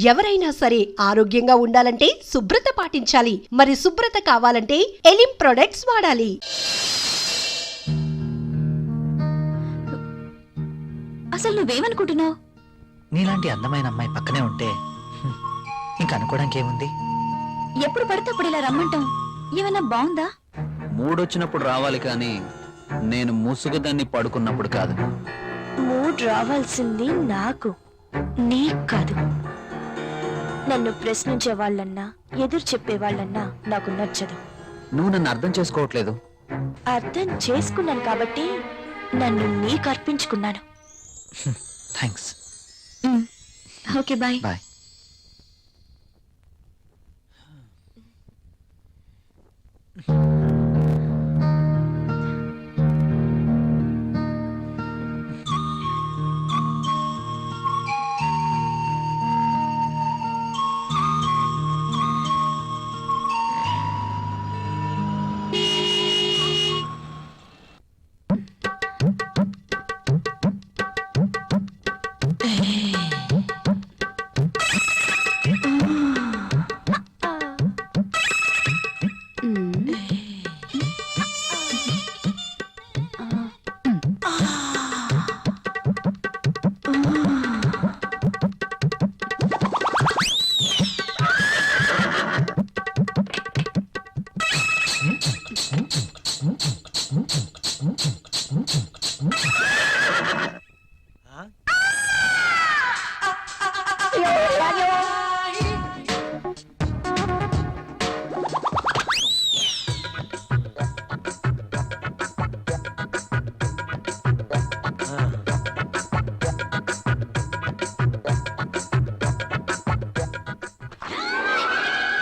ఎవరైనా సరే ఆరోగ్యంగా ఉండాలంటే శుభ్రత పాటించాలి. మరి శుభ్రత కావాలంటే ఎలిం ప్రొడక్ట్స్ వాడాలి. అసలు నువ్వేమనుకుంటున్నావు? నీలాంటి అందమైన అమ్మాయి పక్కనే ఉంటే ఇంకా అనుకోవడానికి ఏముంది? ఎప్పుడు పడితే అప్పుడు ఇలా రమ్మంటాం ఏమన్నా బాగుందా? మూడొచ్చినప్పుడు రావాలి కానీ నేను ముసుగుదాన్ని పడుకున్నప్పుడు కాదు. మూడ్ రావాల్సింది నాకు, నీకు కాదు. నన్ను ప్రశ్నించే వాళ్ళన్నా ఎదురు చెప్పే వాళ్ళన్నా నాకు నచ్చదు. నువ్వు నన్ను అర్థం చేసుకోవట్లేదు. అర్థం చేసుకున్నాను కాబట్టి నన్ను నీకు అర్పించుకున్నాను. Thanks. Okay bye. Bye.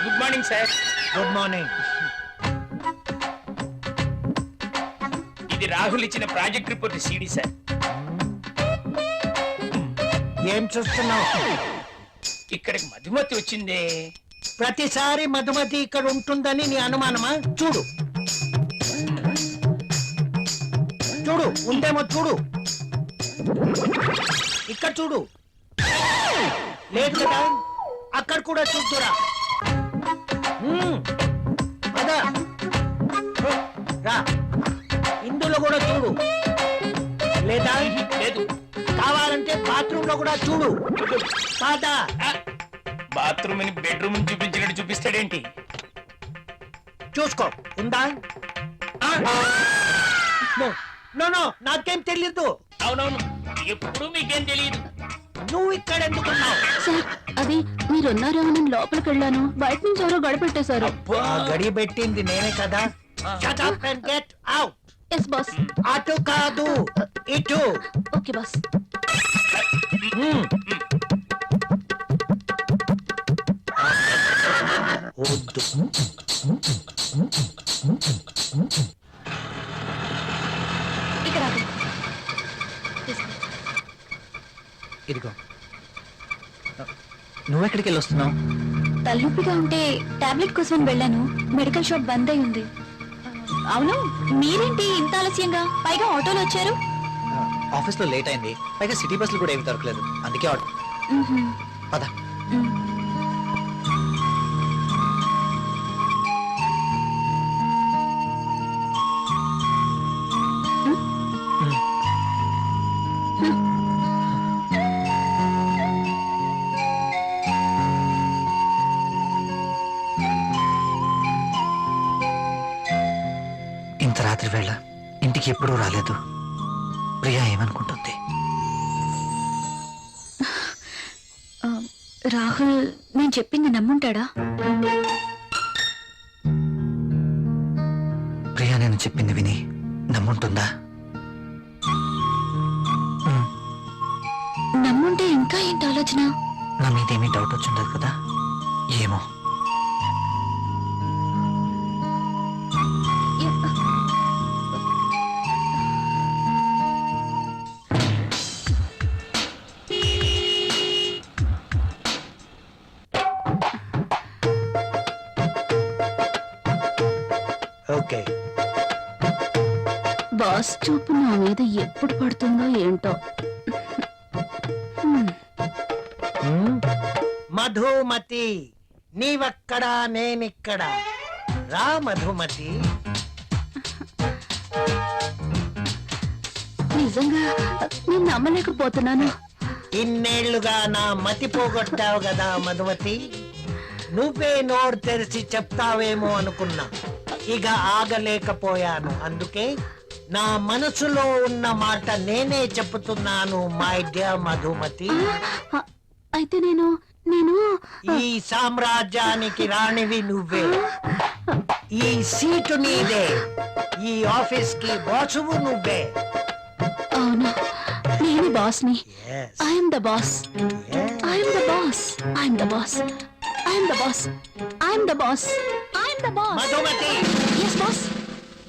Good morning sir. Good morning. ఇది రాహుల్ ఇచ్చిన ప్రాజెక్ట్ రిపోర్ట్ సీడీ సార్. ఏం చూస్తున్నావు? ఇక్కడికి మధుమతి వచ్చిందే. ప్రతిసారి మధుమతి ఇక్కడ ఉంటుందని నీ అనుమానమా? చూడు చూడు, ఉందేమో చూడు. ఇక్కడ చూడు, లేదు కదా. అక్కడ కూడా చూద్దురా. అదా రా, ఇందులో కూడా చూడు. లేదా లేదు. కావాలంటే బాత్రూమ్ లో కూడా చూడు. కాదా? బాత్రూమ్ ని బెడ్రూమ్ చూపించినట్టు చూపిస్తాడేంటి? చూసుకో, ఉందా? నో నో, నాకేం తెలీదు. అవునవును, ఎప్పుడు మీకేం తెలియదు. నువ్వు ఇక్కడ ఎందుకున్నావు? సార్ అది మీరున్నారేమో లోపలికి వెళ్ళాను, బయట నుంచి ఎవరో గడిపెట్టేశారు. గడి పెట్టింది నేనే కదా. Shut up and get out. Yes boss. అటు కాదు, ఇటు. Okay boss. వద్దు. ఇక్కడ ఆగు. ఇదిగో. నువ్వెక్కడికి వెళ్ళి వస్తున్నావు? తలనొప్పిగా ఉంటే టాబ్లెట్ కోసం వెళ్ళాను, మెడికల్ షాప్ బంద్ అయి ఉంది. అవును, మీరేంటి ఇంత ఆలస్యంగా, పైగా ఆటోలో వచ్చారు? ఆఫీస్ లో లేట్ అయింది, పైగా సిటీ బస్సులు కూడా ఏమి దొరకలేదు, అందుకే ఆటో. పద. ఇంత రాత్రి వేళ ఇంటికి ఎప్పుడూ రాలేదు. ప్రియా ఏమనుకుంటుంది? రాహుల్ నేను చెప్పింది నమ్ముంటాడా? ప్రియా నేను చెప్పింది విని నమ్ముంటుందా? నమ్ముంటే ఇంకా ఏంటి ఆలోచన? నా మీదేమీ డౌట్ వచ్చిండదు కదా. ఏమో. ఓకే. బాస్ చూపు నా మీద ఎప్పుడు పడుతుందో ఏంటో. మా మధుమతి నీవక్కడా నేనిక్కడ రా మధుమతి. నిజంగా నేను నమ్మలేకపోతున్నాను. ఇన్నేళ్లుగా నా మతి పోగొట్టావు కదా మధుమతి. నువ్వే నోరు తెరిచి చెప్తావేమో అనుకున్నా, ఇక ఆగలేకపోయాను. అందుకే నా మనసులో ఉన్న మాట నేనే చెప్తున్నాను మై డియర్ మధుమతి. అయితే నేను ఈ సామ్రాజ్యానికి రాణివి నువ్వే, ఈ సీటు నీదే, ఈ ఆఫీస్ కి బాసువు నువ్వే. అవును, నేను బాస్ని. Yes, I'm the boss. yes. I'm the boss. I'm the boss. I'm the boss. I'm the boss. I'm the boss. Madhumati yes boss.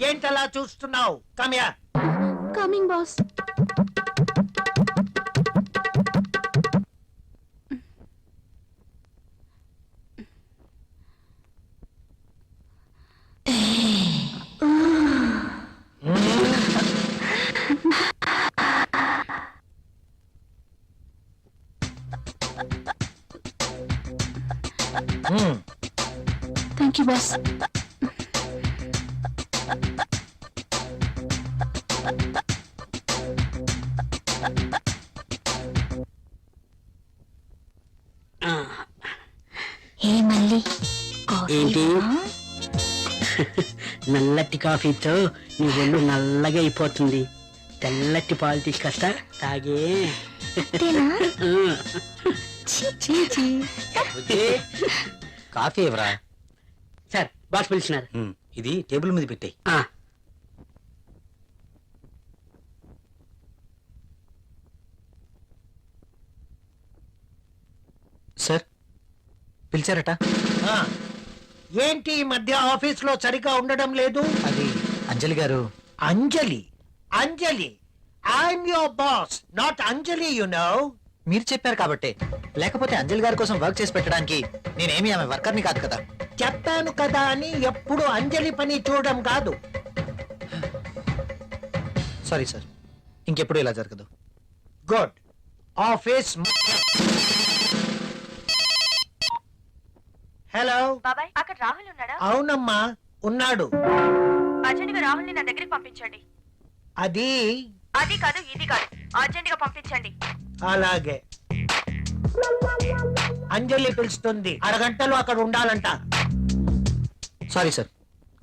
ఏంటలా చూస్తున్నావు? కమ్యా. Coming boss. Thank you boss. ఏ మళ్ళీ ఏంటి నల్లటి కాఫీతో నీ ఒళ్ళు నల్లగా అయిపోతుంది. తెల్లటి పాలు తీసుకొస్తా తాగే. కాఫీ ఎవరా? సార్ బాస్ పిలిచినారు. ఇది టేబుల్ మీద పెట్టాయి. సార్ పిలిచారట. ఆ, ఏంటి ఈ మధ్య ఆఫీస్ లో సరిగా ఉండడం లేదు? అది అంజలి గారు. Anjali Anjali I'm your boss, not Anjali you know. మీరు చెప్పారు కాబట్టి, లేకపోతే అంజలి గారి కోసం వర్క్ చేసి పెట్టడానికి నేనేమి ఆమె వర్కర్ని కాదు కదా. చెప్పాను కదా అని ఎప్పుడు అంజలి పని చూడడం కాదు. సారీ సార్, ఇంకెప్పుడు ఇలా జరగదు. గుడ్. ఆఫీస్. హలో బాబాయ్, అక్కడ రాహుల్ ఉన్నాడా? అవునమ్మా ఉన్నాడు. అర్జెంటుగా రాహుల్ ని నా దగ్గరికి పంపించండి. అది అది కాదు ఇది కాదు, అర్జెంటుగా పంపించండి. అలాగే. అంజలి పిలుస్తుంది, అరగంటలో అక్కడ ఉండాలంట. సారీ సార్,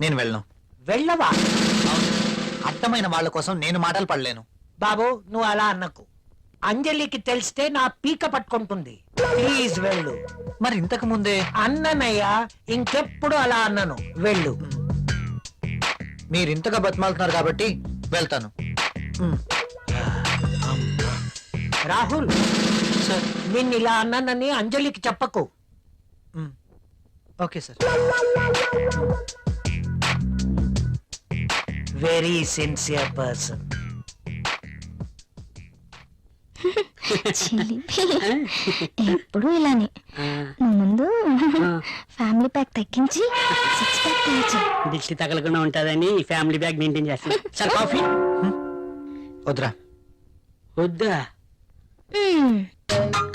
నేను వెళ్ళను. వెళ్ళవా? అర్థమైన వాళ్ళ కోసం నేను మాటలు పడలేను. బాబు నువ్వు అలా అన్నకు. అంజలికి తెలిస్తే నా పీక పట్టుకుంటుంది. ప్లీజ్ వెళ్ళు. మరి ఇంతకు ముందే అన్ననయ్యా, ఇంకెప్పుడు అలా అన్నను. వెళ్ళు. మీరు ఇంతగా బతిమాలుతున్నారు కాబట్టి వెళ్తాను. రాహుల్ సార్. నిన్ను ఇలా అన్నానని అంజలికి చెప్పకు. Okay sir. Very sincere person. ఎప్పుడు ఇలానే. ముందు ఫ్యామిలీ ప్యాక్ తగ్గించి 6 ప్యాక్ తీయచ్చు. దిష్టి తగలకుండా ఉంటుందని ఫ్యామిలీ బ్యాగ్ మెయింటైన్ చేస్తాను. సార్ కాఫీ వద్దురా. వద్దా?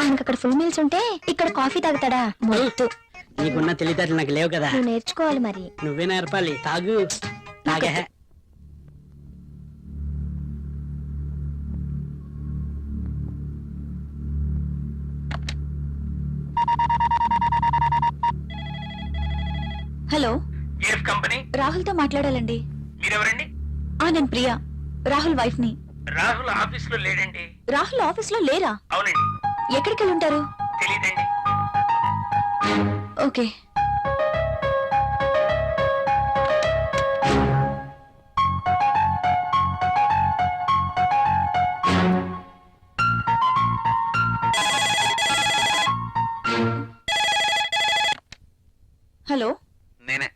ఆయనకు అక్కడ ఫుల్ మీల్స్ ఉంటే ఇక్కడ కాఫీ తాగుతాడా? మొద్దు. నీకున్న తెలివితేటలు నాకు లేవు కదా. నువ్వు నేర్చుకోవాలి మరి. నువ్వే నేర్పాలి. తాగు. తాగే. Hello, AF company. రాహుల్ తో మాట్లాడాలండి. మీరెవరండి? నేను ప్రియా, రాహుల్ వైఫ్ ని. రాహుల్ ఆఫీస్ లో లేడండి. రాహుల్ ఆఫీస్ లో లేరా? అవునండి. ఎక్కడికి వెళ్ళి ఉంటారు? తెలీదండి. ఓకే. హలో, నేనే.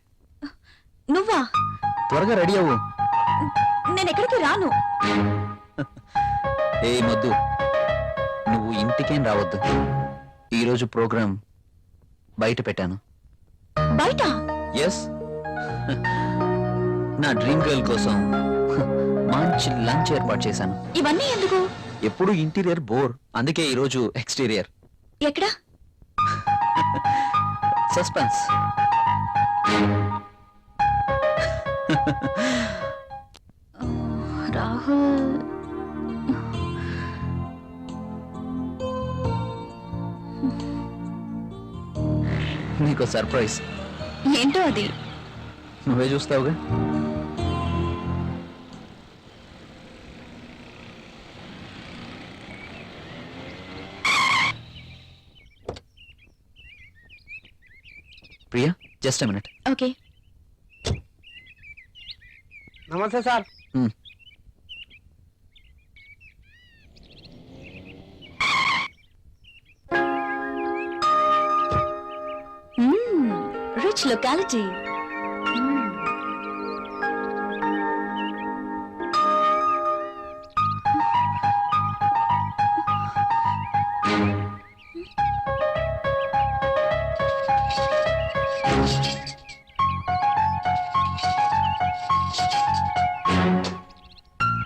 నువ్వా? త్వరగా రెడీ అవ్వు. నేను ఎక్కడికి రాను. ఏ మొద్దు, నువ్వు ఇంటికేం రావద్దు. ఈరోజు ప్రోగ్రాం బయట పెట్టాను. బయట? ఎస్, నా డ్రీమ్ గర్ల్ కోసం మంచి లంచ్ ఏర్పాటు చేశాను. ఇవన్నీ ఎందుకు? ఎప్పుడు ఇంటీరియర్ బోర్, అందుకే ఈరోజు ఎక్స్టీరియర్. ఎక్కడా? సస్పెన్స్. రాహుల్ నీకు సర్ప్రైజ్. ఏంటో అది? నువ్వే చూస్తావుగా. Priya, just a minute. Okay. నమస్తే సార్. Rich locality.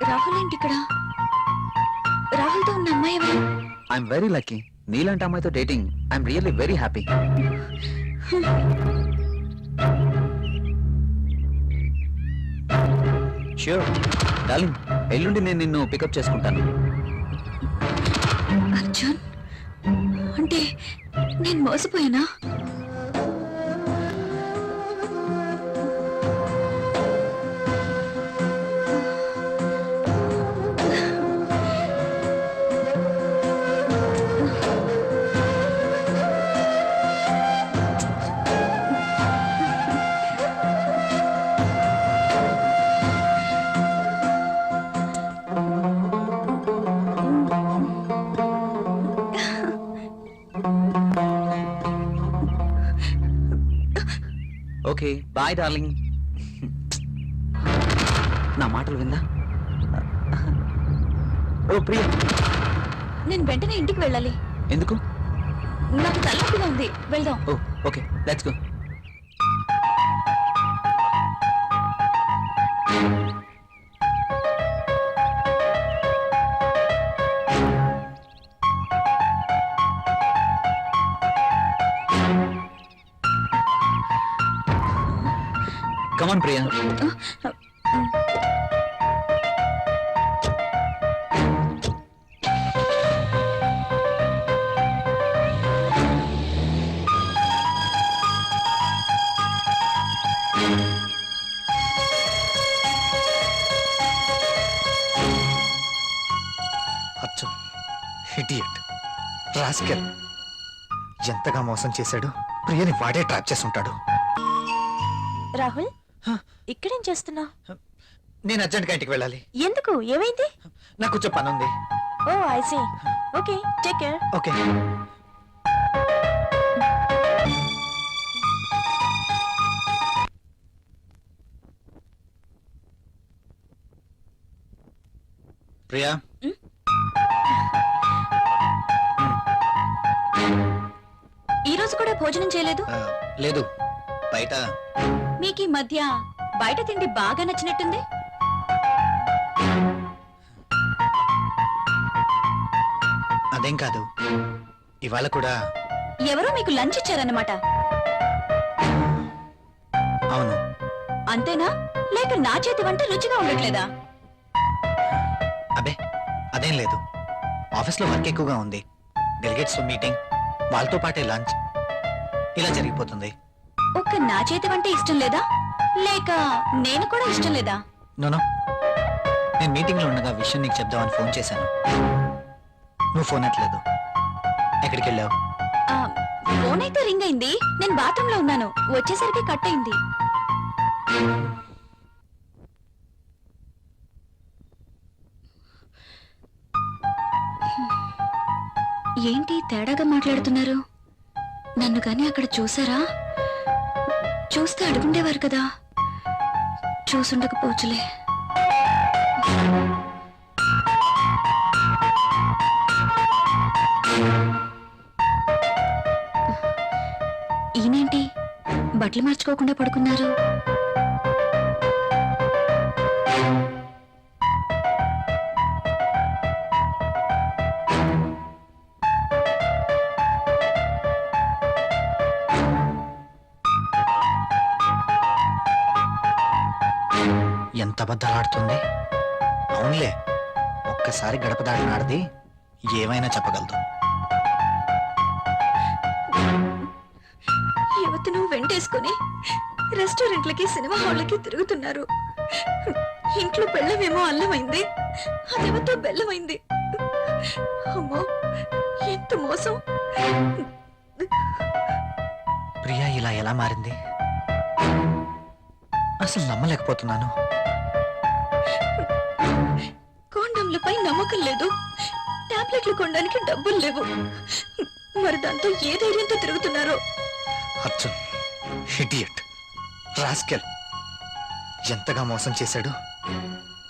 రాహుల్ ఏంటి ఇక్కడ? రాహుల్తో ఉన్న అమ్మాయి ఎవరు? I'm very lucky. నీలాంటి అమ్మాయితో dating. I'm really very happy. Sure darling, ఎల్లుండి నేను నిన్ను పికప్ చేసుకుంటాను. అర్జున్, అంటే నేను మోసపోయానా? Okay bye darling. నా మాటలు విందా? ఓ ప్రియా, నేను వెంటనే ఇంటికి వెళ్ళాలి. ఎందుకు? నాకు తలనొప్పిగా ఉంది. వెళ్దాం. Oh okay, let's go. Come on, Priya. Arjun idiot, rascal, ఎంతగా మోసం చేశాడు. ప్రియని వాడే ట్రాప్ చేసి ఉంటాడు. రాహుల్, ఇక్కడేం చేస్తున్నా? నేను అర్జెంట్గా ఇంటికి వెళ్ళాలి. ఎందుకు? ఏమైంది? నాకు కొంచెం పని ఉంది. Oh I see. Okay, take care. Okay. Priya, ఈ రోజు కూడా భోజనం చేయలేదు? లేదు, బయట. మీకు ఈ మధ్య బయట తిండి బాగా నచ్చినట్టుంది. అదేం కాదు, ఇవాళ కూడా. ఎవరో మీకు లంచ్ ఇచ్చారన్నమాట. అవును. అంతేనా? లేక నా చేతి వంట రుచిగా ఉండట్లేదా? అబే అదేం లేదు, ఆఫీస్లో వర్క్ ఎక్కువగా ఉంది. డెలిగేట్స్ మీటింగ్, వాళ్ళతో పాటే లంచ్, ఇలా జరిగిపోతుంది. ఒక్క నా చేతి వంట ఇష్టం లేదా? లేక నేను కూడా ఇష్టం లేదా? నోనో, నేను మీటింగ్లో ఉండగా విషయం నీకు చెప్దామని ఫోన్ చేశాను. నువ్వు ఫోన్ ఎట్లేదు. ఎక్కడికి వెళ్ళావు? ఆ, ఫోన్ అయితే రింగ్ అయింది. నేను బాత్రూంలో ఉన్నాను. వచ్చేసరికి కట్ అయింది. ఏంటి తేడాగా మాట్లాడుతున్నారు? నన్ను కానీ అక్కడ చూసారా? చూస్తే అడుగుండేవారు కదా. చూసుండకపోవచ్చులే. ఈయనేంటి బట్టలు మార్చుకోకుండా పడుకున్నారు? అంత అబద్ధాలు ఆడుతుంది. అవునులే, ఒక్కసారి గడప దాడిన ఆడది ఏమైనా చెప్పగలదు. యువతను వెంటేసుకుని రెస్టారెంట్లకి సినిమా హాళ్ళకి తిరుగుతున్నారు. ఇంట్లో బెల్లమేమో అల్లమైంది, అదేమతో బెల్లమైంది. అమ్మో, ఎంత మోసం! ప్రియా ఇలా ఎలా మారింది? అసలు నమ్మలేకపోతున్నాను. కాండంలపై నమ్మకం లేదు, టాబ్లెట్లు కొనడానికి డబ్బులు లేవు. మరి దాంతో ఏ ధైర్యంతో తిరుగుతున్నారో. అర్జున్ ఇడియట్, రాస్కెల్, ఎంతగా మోసం చేశాడు.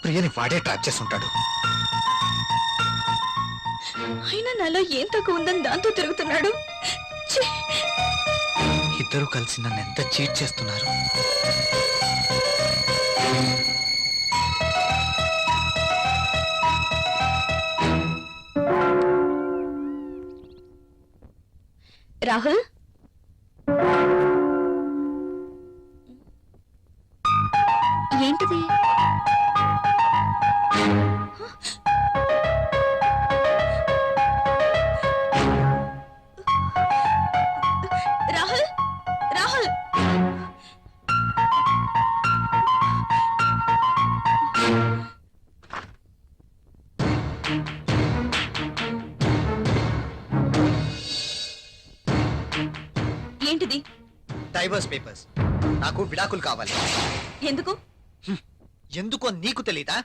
ప్రియని వాడే ట్రాప్ చేసుంటాడు. అయినా నాలో ఏం తక్కువ ఉందని దాంతో తిరుగుతున్నాడు. ఛీ! ఇద్దరు కలిసి నన్ను ఎంత చీట్ చేస్తున్నారు. రాహుల్, ఏంటిది? రాహుల్, రాహుల్! ఏంటిది? Divorce papers. నాకు విడాకులు కావాలి. ఎందుకు? ఎందుకో నీకు తెలీదా?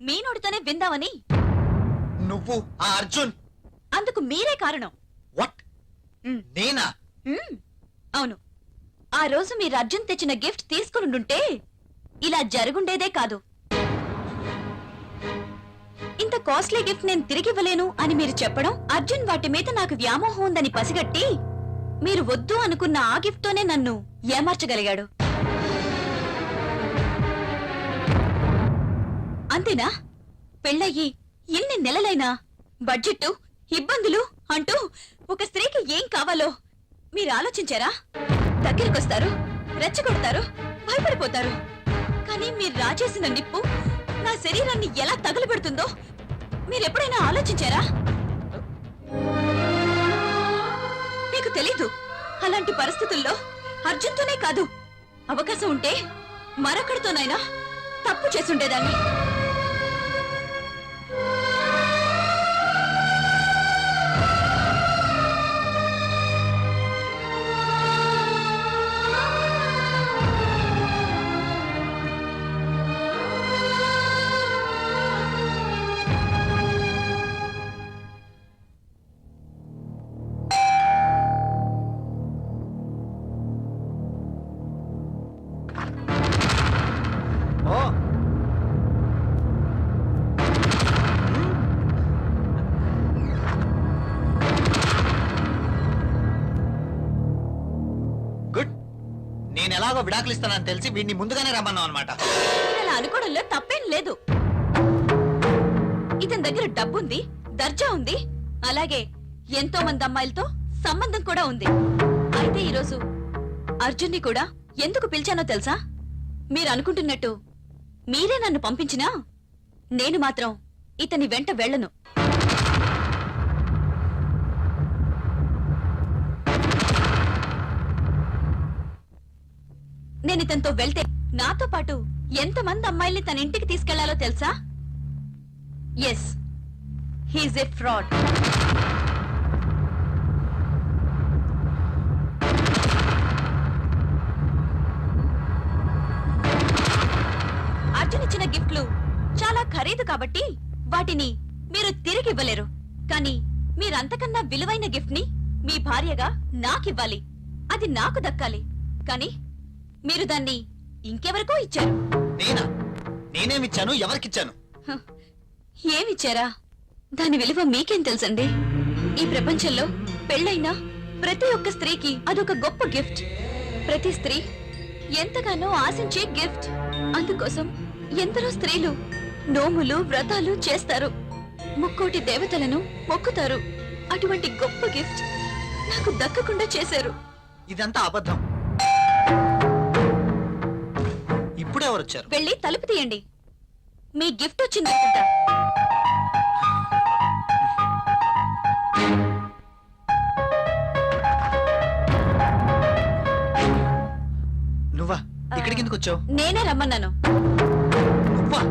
మీ నోటితోనే విందామని. నువ్వు ఆ అర్జున్. అందుకు మీరే కారణం. వాట్? నేనా? అవును. ఆ రోజు మీరు అర్జున్ తెచ్చిన గిఫ్ట్ తీసుకునుంటే ఇలా జరుగుండేదే కాదు. ఇంత కాస్ట్లీ గిఫ్ట్ నేను తిరిగివ్వలేను అని మీరు చెప్పడం, అర్జున్ వాటి మీద నాకు వ్యామోహం ఉందని పసిగట్టి మీరు వద్దు అనుకున్న ఆ గిఫ్ట్ తోనే నన్ను ఏమార్చగలిగాడు. అంతేనా? పెళ్ళయ్యి ఎన్ని నెలలైనా బడ్జెట్, ఇబ్బందులు అంటూ ఒక స్త్రీకి ఏం కావాలో మీరు ఆలోచించారా? దగ్గరికొస్తారు, రెచ్చగొడతారు, భయపడిపోతారు. కానీ మీరు రాజేసిన నిప్పు నా శరీరాన్ని ఎలా తగులబెడుతుందో మీరెప్పుడైనా ఆలోచించారా? మీకు తెలీదు. అలాంటి పరిస్థితుల్లో అర్జున్తోనే కాదు, అవకాశం ఉంటే మరొకడితోనైనా తప్పు చేసుండేదాన్ని. ఓ, గుడ్. నేను ఎలాగో విడాకులు ఇస్తానని తెలిసి వీడిని ముందుగానే రమ్మన్నావు అనమాట. మీరు అలా అనుకోవడంలో తప్పేం లేదు. ఇతని దగ్గర డబ్బుంది, దర్జా ఉంది, అలాగే ఎంతో మంది అమ్మాయిలతో సంబంధం కూడా ఉంది. అయితే ఈరోజు అర్జున్ని కూడా ఎందుకు పిలిచానో తెలుసా? మీరు అనుకుంటున్నట్టు మీరే నన్ను పంపించినా నేను మాత్రం ఇతని వెంట వెళ్ళను. నేను ఇతనితో వెళ్తే నాతో పాటు ఎంతమంది అమ్మాయిల్ని తన ఇంటికి తీసుకెళ్లాలో తెలుసా? Yes, he's a fraud. Arjun ఇచ్చిన గిఫ్ట్లు చాలా ఖరీదు కాబట్టి వాటిని మీరు తిరిగి ఇవ్వలేరు. కానీ మీరంతకన్నా విలువైన గిఫ్ట్ ని మీ భార్యగా నాకివ్వాలి. అది నాకు దక్కాలి. కానీ మీరు దాన్ని ఇంకెవరికో ఇచ్చారు. నేనా? నేనేమిచ్చాను? ఎవరికిచ్చాను? హ, ఏమిచ్చారా? దాని విలువ మీకేం తెలుసండి? ఈ ప్రపంచంలో పెళ్ళైన ప్రతి ఒక్క స్త్రీకి అదొక గొప్ప గిఫ్ట్. ప్రతి స్త్రీ ఎంతగానో ఆశించే గిఫ్ట్. అందుకోసం ఎందరో స్త్రీలు నోములు, వ్రతాలు చేస్తారు, ముక్కోటి దేవతలను మొక్కుతారు. అటువంటి గొప్ప గిఫ్ట్ నాకు దక్కకుండా చేశారు. ఇదంతా అబద్ధం. ఇప్పుడే ఎవరు వచ్చారు? వెళ్ళి తలుపు తీయండి. మీ గిఫ్ట్ వచ్చిందనుకుంటా. నువ్వా ఇక్కడికి ఎందుకు వచ్చావు? నేనే రమ్మన్నాను. నువ్వా?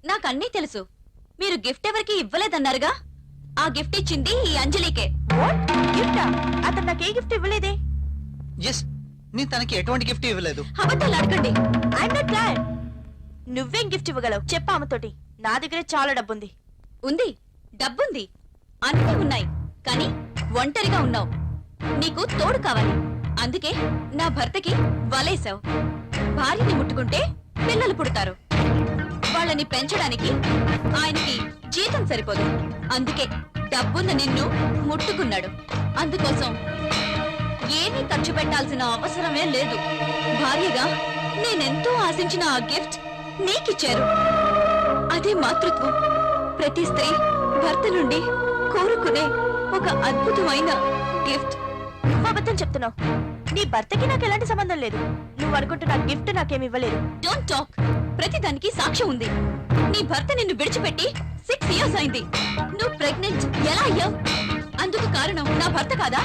నాకు అన్నీ తెలుసు. మీరు గిఫ్ట్ ఎవరికి ఇవ్వలేదన్నారుగా, ఆ గిఫ్ట్ ఇచ్చింది ఈ అంజలికే. వాట్ గిఫ్టా? అతను నాకు ఏ గిఫ్ట్ ఇవ్వలేదే. ఎస్, నేను తనకి ఎటువంటి గిఫ్ట్ ఇవ్వలేదు. అబద్ధాలు అడగండి. I'm not glad. నువ్వేం గిఫ్ట్ ఇవ్వగలవు చెప్పు ఆమెతోటి. నా దగ్గర చాలా డబ్బుంది. ఉంది, డబ్బుంది, అన్నీ ఉన్నాయి. కానీ ఒంటరిగా ఉన్నావు. నీకు తోడు కావాలి. అందుకే నా భర్తకి వలేసావు. భార్యని ముట్టుకుంటే పిల్లలు పుడతారు. వాళ్ళని పెంచడానికి ఆయనకి జీతం సరిపోదు. అందుకే డబ్బున్న నిన్ను ముట్టుకున్నాడు. అందుకోసం ఏమీ ఖర్చు పెట్టాల్సిన అవసరమే లేదు. భార్యగా నేనెంతో ఆశించిన ఆ గిఫ్ట్ నీకిచ్చారు. అదే మాతృత్వం. ప్రతి స్త్రీ భర్త నుండి కోరుకునే ఒక అద్భుతమైన గిఫ్ట్. నువ్వు అబద్ధం చెప్తున్నావు. నీ భర్తకి నాకు ఎలాంటి సంబంధం లేదు. నువ్వు అనుకుంటున్న గిఫ్ట్ నాకేమి ఇవ్వలేదు. Don't talk. ప్రతిదానికి సాక్ష్యం ఉంది. నీ భర్త నిన్ను విడిచిపెట్టి 6 years అయింది. నువ్వు ప్రెగ్నెంట్ ఎలా అయ్యావు? అందుకు కారణం నా భర్త కాదా?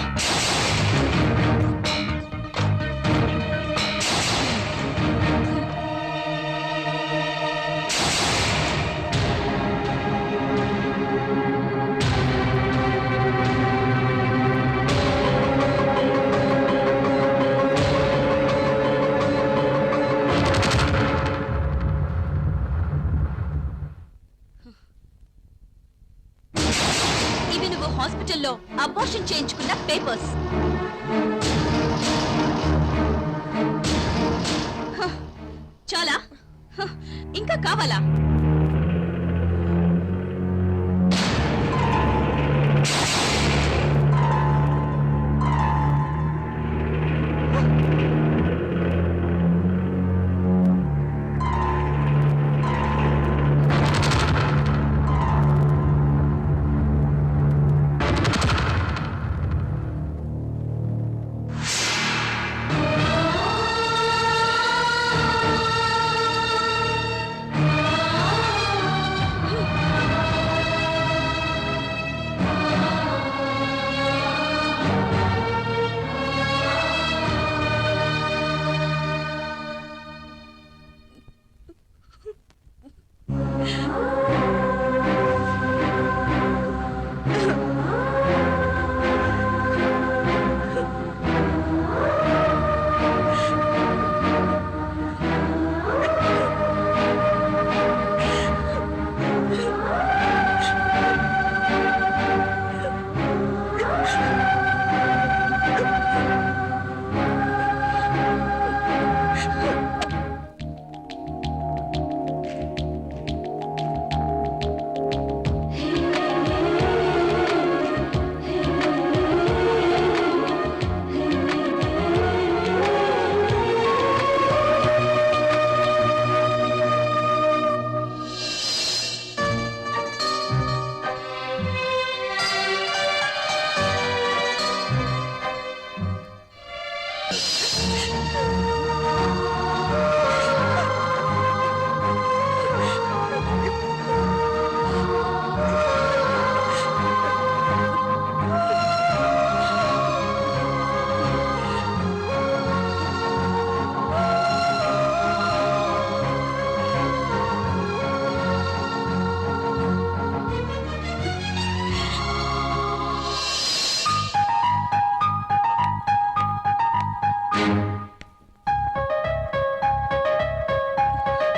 ఇవి నువ్వు హాస్పిటల్లో అబార్షన్ చేయించుకున్న పేపర్స్. చాలా? ఇంకా కావాలా?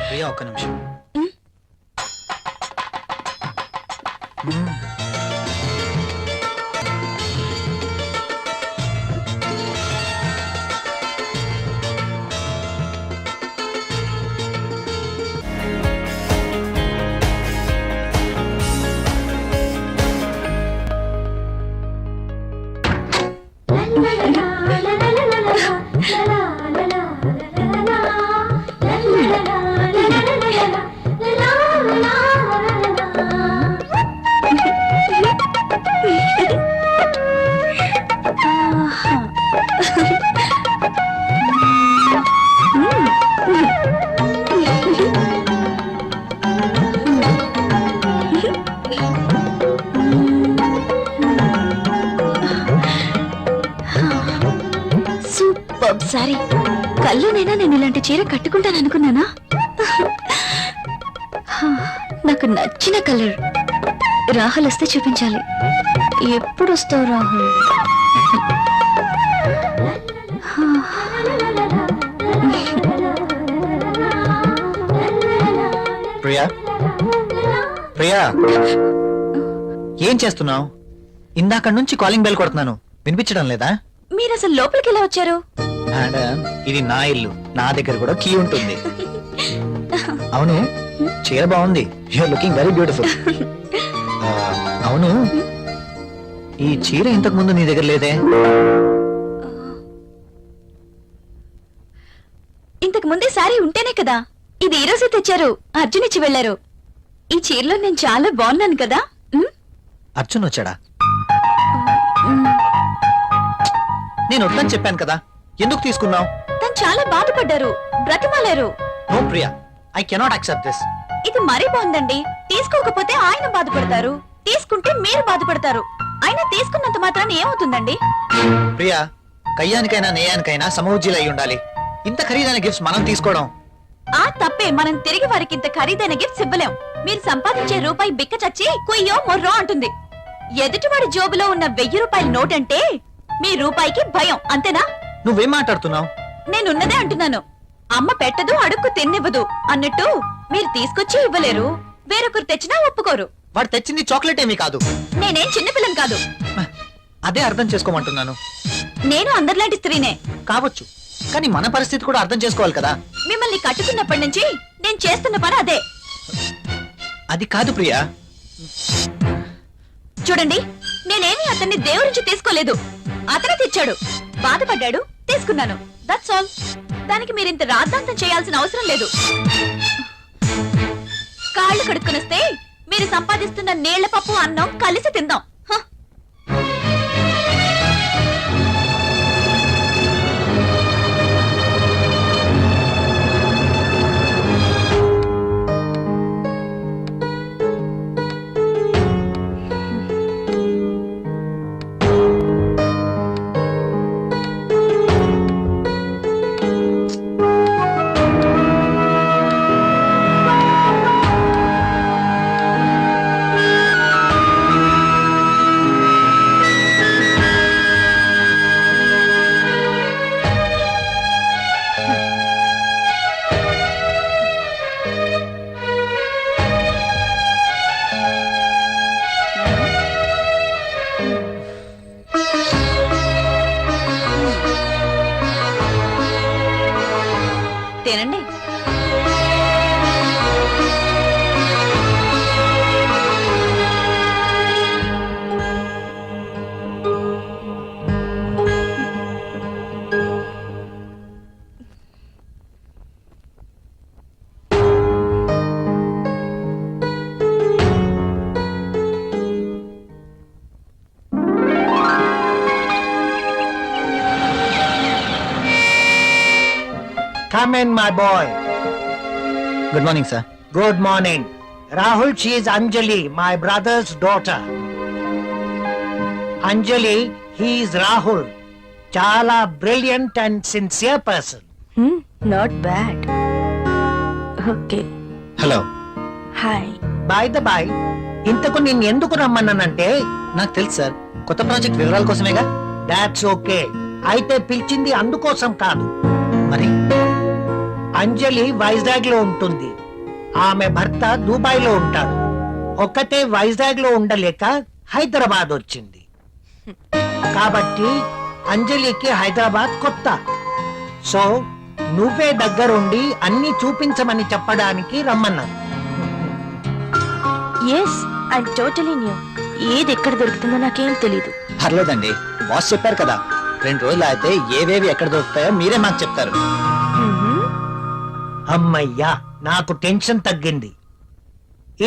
ప్రియా, ఒక్క నిమిషం. la la la la la la la la la la la la la la కల్లోనైనా నేను ఇలాంటి చీర కట్టుకుంటాను అనుకున్నానా? నాకు నచ్చిన కలర్. రాహుల్ వస్తే చూపించాలి. ఎప్పుడు వస్తావు రాహుల్? ప్రియా, ప్రియా, ఏం చేస్తున్నావు? ఇందాక నుంచి కాలింగ్ బెల్ కొడుతున్నాను, వినిపించడం లేదా? మీరు అసలు లోపలికి ఎలా వచ్చారు? మేడం, ఇది నా ఇల్లు, నా దగ్గర కూడా కీ ఉంటుంది. అవును, చీర బాగుంది. You're looking very beautiful. అవును, ఈ చీర ఇంతకు ముందు నీ దగ్గర లేదే? ఇంతకు ముందే సారీ ఉంటేనే కదా. ఇది ఈ రోజే తెచ్చారు, అర్జున్ ఇచ్చి వెళ్లారు. ఈ చీరలో నేను చాలా బాగున్నాను కదా. అర్జున్ వచ్చాడా? నేను వద్దని చెప్పాను కదా, ఎందుకు తీసుకున్నావు? తను చాలా బాధపడ్డారు, బ్రతిమాలారు. No Priya, I cannot accept this. ఇది మరీ బాగుందండి. తీసుకోకపోతే ఆయన బాధపడతారు, తీసుకుంటే మీరు బాధపడతారు. అయినా తీసుకున్నంత మాత్రాన ఏమవుతుందండి? ప్రియా, కయ్యానికైనా నేయానికైనా సమౌజ్జీలు అయి ఉండాలి. ఇంత ఖరీదైన గిఫ్ట్స్ మనం తీసుకోవడం ఆ తప్పే. మనం తిరిగి వారికి ఇంత ఖరీదైన గిఫ్ట్స్ ఇవ్వలేం. మీరు సంపాదించే రూపాయి బిక్క చచ్చి కుయ్యో మొర్రో అంటుంది. ఎదుటివాడి జోబులో ఉన్న 1000 రూపాయల నోట్ అంటే మీ రూపాయికి భయం, అంతేనా? నువ్వేం మాట్లాడుతున్నావు? నేనున్నదే అంటున్నాను. అమ్మ పెట్టదు, అడుక్కు తిన్నివ్వదు అన్నట్టు మీరు తీసుకొచ్చి ఇవ్వలేరు, వేరొకరు తెచ్చినా ఒప్పుకోరు. వాడు తెచ్చింది చాక్లెట్ ఏమీ కాదు. నేనేం చిన్నపిల్లని కాదు. అదే అర్థం చేసుకోమంటున్నాను. నేను అందరిలాంటి స్త్రీనే. కావచ్చు, కానీ మన పరిస్థితి కూడా అర్థం చేసుకోవాలి కదా. మిమ్మల్ని కట్టుకున్నప్పటి నుంచి నేను చేస్తున్న పని అదే. అది కాదు ప్రియా. చూడండి, నేనేమి అతన్ని దేవురించి తీసుకోలేదు. అతనే తెచ్చాడు, బాధపడ్డాడు, తీసుకున్నాను. That's all. దానికి మీరింత రాద్ధాంతం చేయాల్సిన అవసరం లేదు. కాళ్ళు కడుక్కునిస్తే మీరు సంపాదిస్తున్న నీళ్ల పప్పు అన్నం కలిసి తిందాం. హ. తినండి. Come in, my boy. Good morning sir. Good morning. Rahul, she is Anjali, my brother's daughter. Anjali, he is Rahul. Chala brilliant and sincere person. Not bad. Okay, hello. Hi. By the by, ఇంతకు నేను ఎందుకు రమ్మన్నానంటే, నాకు తెలుసు sir, కొత్త project వివరాల కోసమేగా. That's okay. అయితే పిలిచింది అందుకోసం కాదు. మరి అంజలి వైజాగ్ లో ఉంటుంది, ఆమె భర్త దుబాయ్ లో ఉంటాడు. ఒక్కతే వైజాగ్ లో ఉండలేక హైదరాబాద్ వచ్చింది. కాబట్టి అంజలికి హైదరాబాద్ కొత్త. సో నువ్వే దగ్గరుండి అన్ని చూపించమని చెప్పడానికి రమ్మన్నాను. Yes, I totally new. ఏది ఎక్కడ దొరుకుతుందో నాకేం తెలీదు. పర్లేదండి, బాస్ చెప్పారు కదా, 2 రోజులు అయితే ఏవేవి ఎక్కడ దొరుకుతాయో మీరే మాకు చెప్తారు. అమ్మయ్యా, నాకు టెన్షన్ తగ్గింది.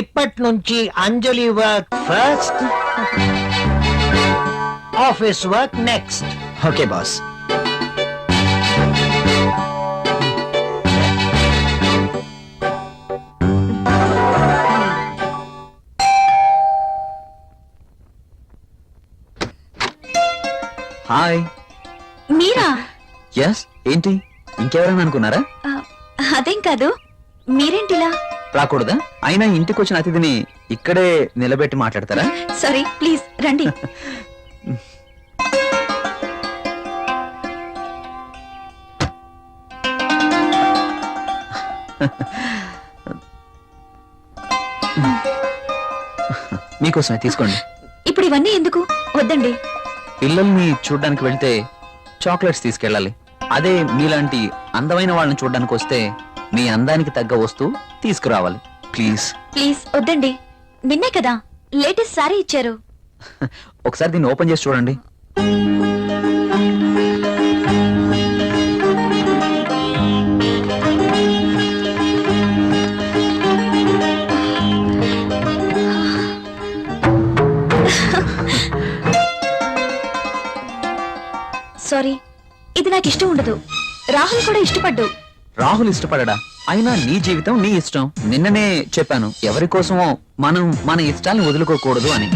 ఇప్పటి నుంచి Anjali work first, office work next. Okay boss. Hi. మీరా? ఎస్, ఏంటి? ఇంకెవరైనా అనుకున్నారా? ఆ, అదేం కాదు, మీరేంటిలా? రాకూడదా? అయినా ఇంటికి వచ్చిన అతిథిని ఇక్కడే నిలబెట్టి మాట్లాడతారా? సారీ, ప్లీజ్ రండి. మీకోసమే తీసుకోండి. ఇప్పుడు ఇవన్నీ ఎందుకు? వద్దండి. పిల్లల్ని చూడ్డానికి వెళ్తే చాక్లెట్స్ తీసుకెళ్ళాలి. అదే మీలాంటి అందమైన వాళ్ళని చూడ్డానికి వస్తే మీ అందానికి తగ్గ వస్తువు తీసుకురావాలి. ప్లీజ్ ప్లీజ్ వద్దండి. నిన్నే కదా లేటెస్ట్ సారీ ఇచ్చారు. ఒకసారి దీన్ని ఓపెన్ చేసి చూడండి. సారీ, ఇది నాకు ఇష్టం ఉండదు. రాహుల్ కూడా ఇష్టపడ్డు. రాహుల్ ఇష్టపడడా? అయినా నీ జీవితం నీ ఇష్టం. నిన్ననే చెప్పాను, ఎవరి కోసమో మనం మన ఇష్టాలను వదులుకోకూడదు అని.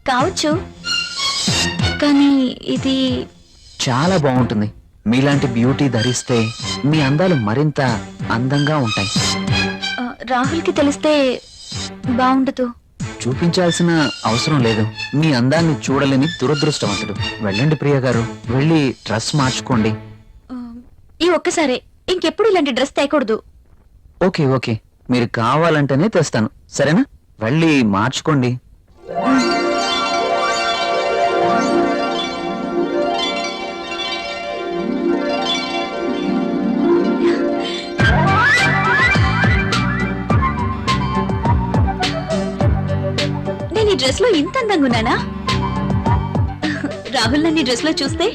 కావచ్చు, కానీ ఇది చాలా బాగుంటుంది. మీలాంటి బ్యూటీ ధరిస్తే మీ అందాలు మరింత అందంగా ఉంటాయి. రాహుల్కి తెలిస్తే బాగుండదు. చూపించాల్సిన అవసరం లేదు. మీ అందాన్ని చూడలేని దురదృష్టవంతుడు. వెళ్ళండి ప్రియ గారు, వెళ్ళి డ్రెస్ మార్చుకోండి. ఆ, ఈ ఒక్కసారే, ఇంకెప్పుడు ఇలాంటి డ్రెస్ తేకూడదు. ఓకే ఓకే, మీరు కావాలంటేనే తెస్తాను. సరేనా? వెళ్ళి మార్చుకోండి. నేను ఈ డ్రెస్ లో ఇంత అందంగా ఉన్నానా? రాహుల్ నన్ను ఈ డ్రెస్ లో చూస్తే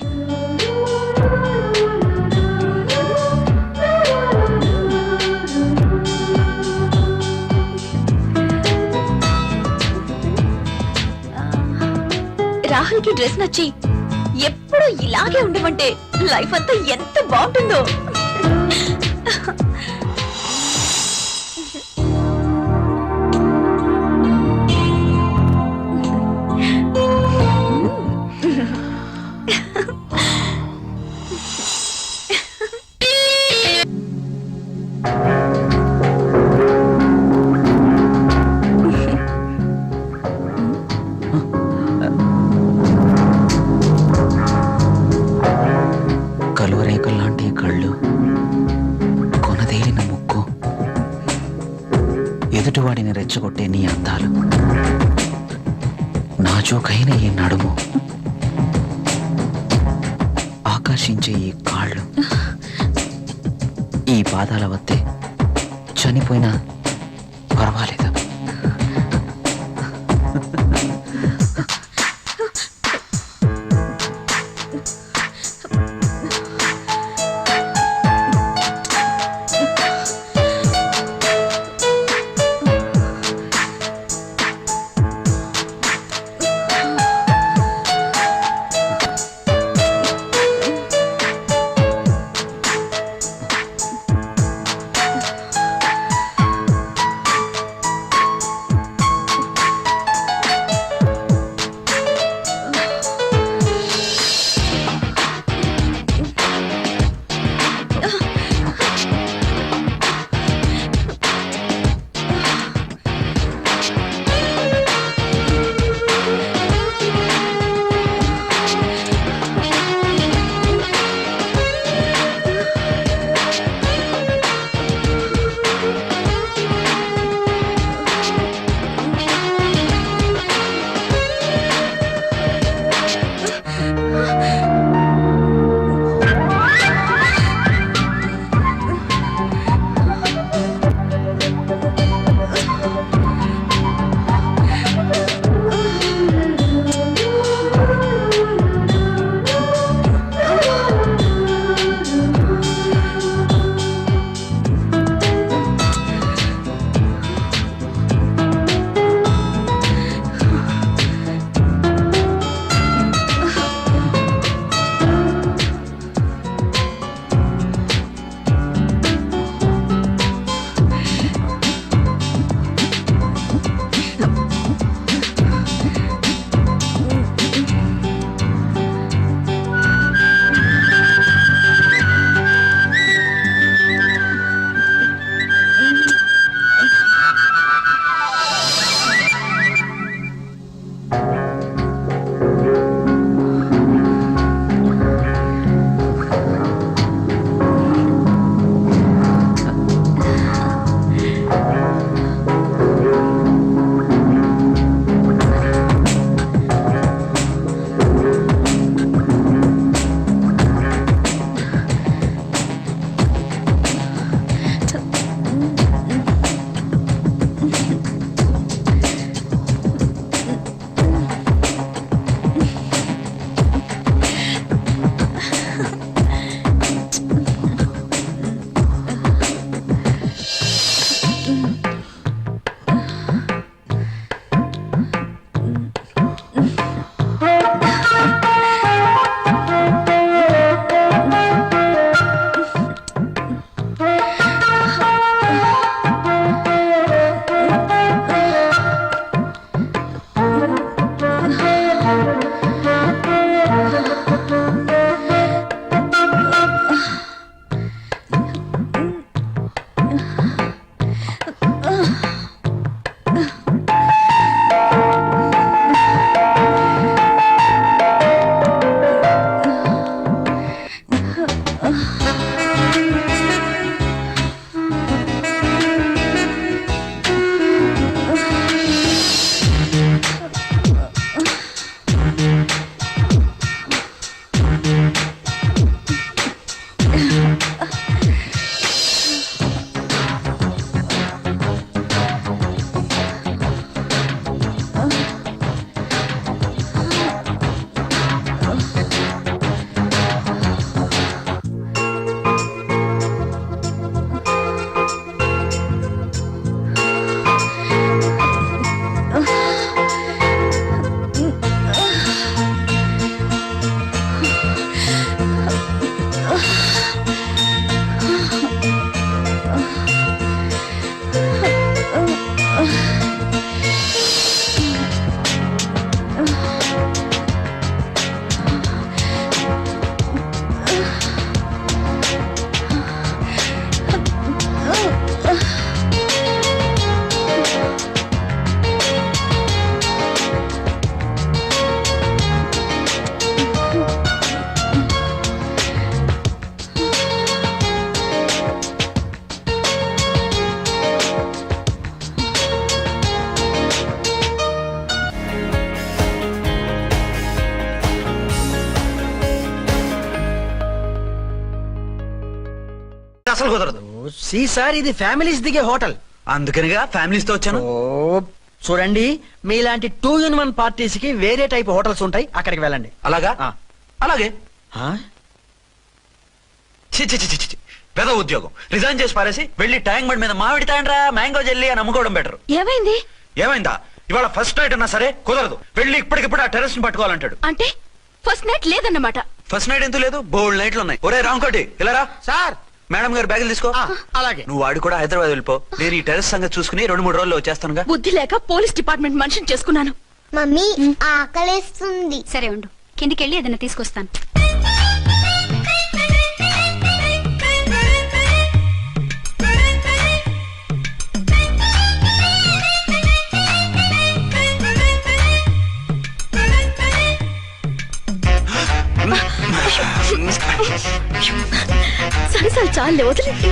రాహుల్ కి డ్రెస్ నచ్చి ఎప్పుడు ఇలాగే ఉండమంటే లైఫ్ అంతా ఎంత బాగుంటుందో. కలువరేకల్లాంటి కళ్ళు, కొనదేలిన ముక్కు, ఎదుటివాడిని రెచ్చగొట్టే నీ అందాలు, నాజూకైన ఈ నడుము, ఆకర్షించే ఈ కాళ్ళు, ఈ పాదాల వద్దే చనిపోయినా పర్వాలేదు. అసలు కుదరదు. సి సార్, ఇది ఫ్యామిలీస్ దిగే హోటల్. అందుకనిగా ఫ్యామిలీస్ తో వచ్చాను. చూడండి, మీలాంటి 2-in-1 పార్టీస్ కి వేరే టైప్ హోటల్స్ ఉంటాయి, అక్కడికి వెళ్ళండి. అలాగా? ఆ. అలాగే. ఆ? చి చి చి చి చి. పెద్ద ఉద్యోగం రిజైన్ చేసి పారేసి వెళ్ళి ట్యాంక్ బండ్ మీద మామిడి తాండ్రా మ్యాంగో జెల్లీ అని అమ్ముకోవడం బెటర్. ఏమైంది? ఏమైందా? ఇవాళ ఫస్ట్ నైట్ ఉన్నా సరే కుదరదు. వెళ్ళి ఇప్పటికిప్పుడు ఆ టెర్రస్ ని పట్టుకోవాలంటాడు. అంటే ఫస్ట్ నైట్ లేదన్నమాట. ఫస్ట్ నైట్ ఎందుకు లేదు? బోల్డ్ నైట్లు ఉన్నాయి. ఒరే రాంకోటి ఇలా రా. సార్. మేడం గారు బ్యాగులు తీసుకో. అలాగే. నువ్వు వాడు కూడా హైదరాబాద్ వెళ్ళిపో. నేను ఈ టెర్రస్ సంగతి చూసుకుని 2-3 రోజుల్లో వచ్చేస్తానుగా. బుద్ధి లేక పోలీస్ డిపార్ట్మెంట్ మనిషిని చేసుకున్నాను. మమ్మీ ఆకలేస్తుంది. సరే ఉండు, కిందికెళ్ళి ఏదైనా తీసుకొస్తాను. సరే సరే చాలే, వదిలేండి.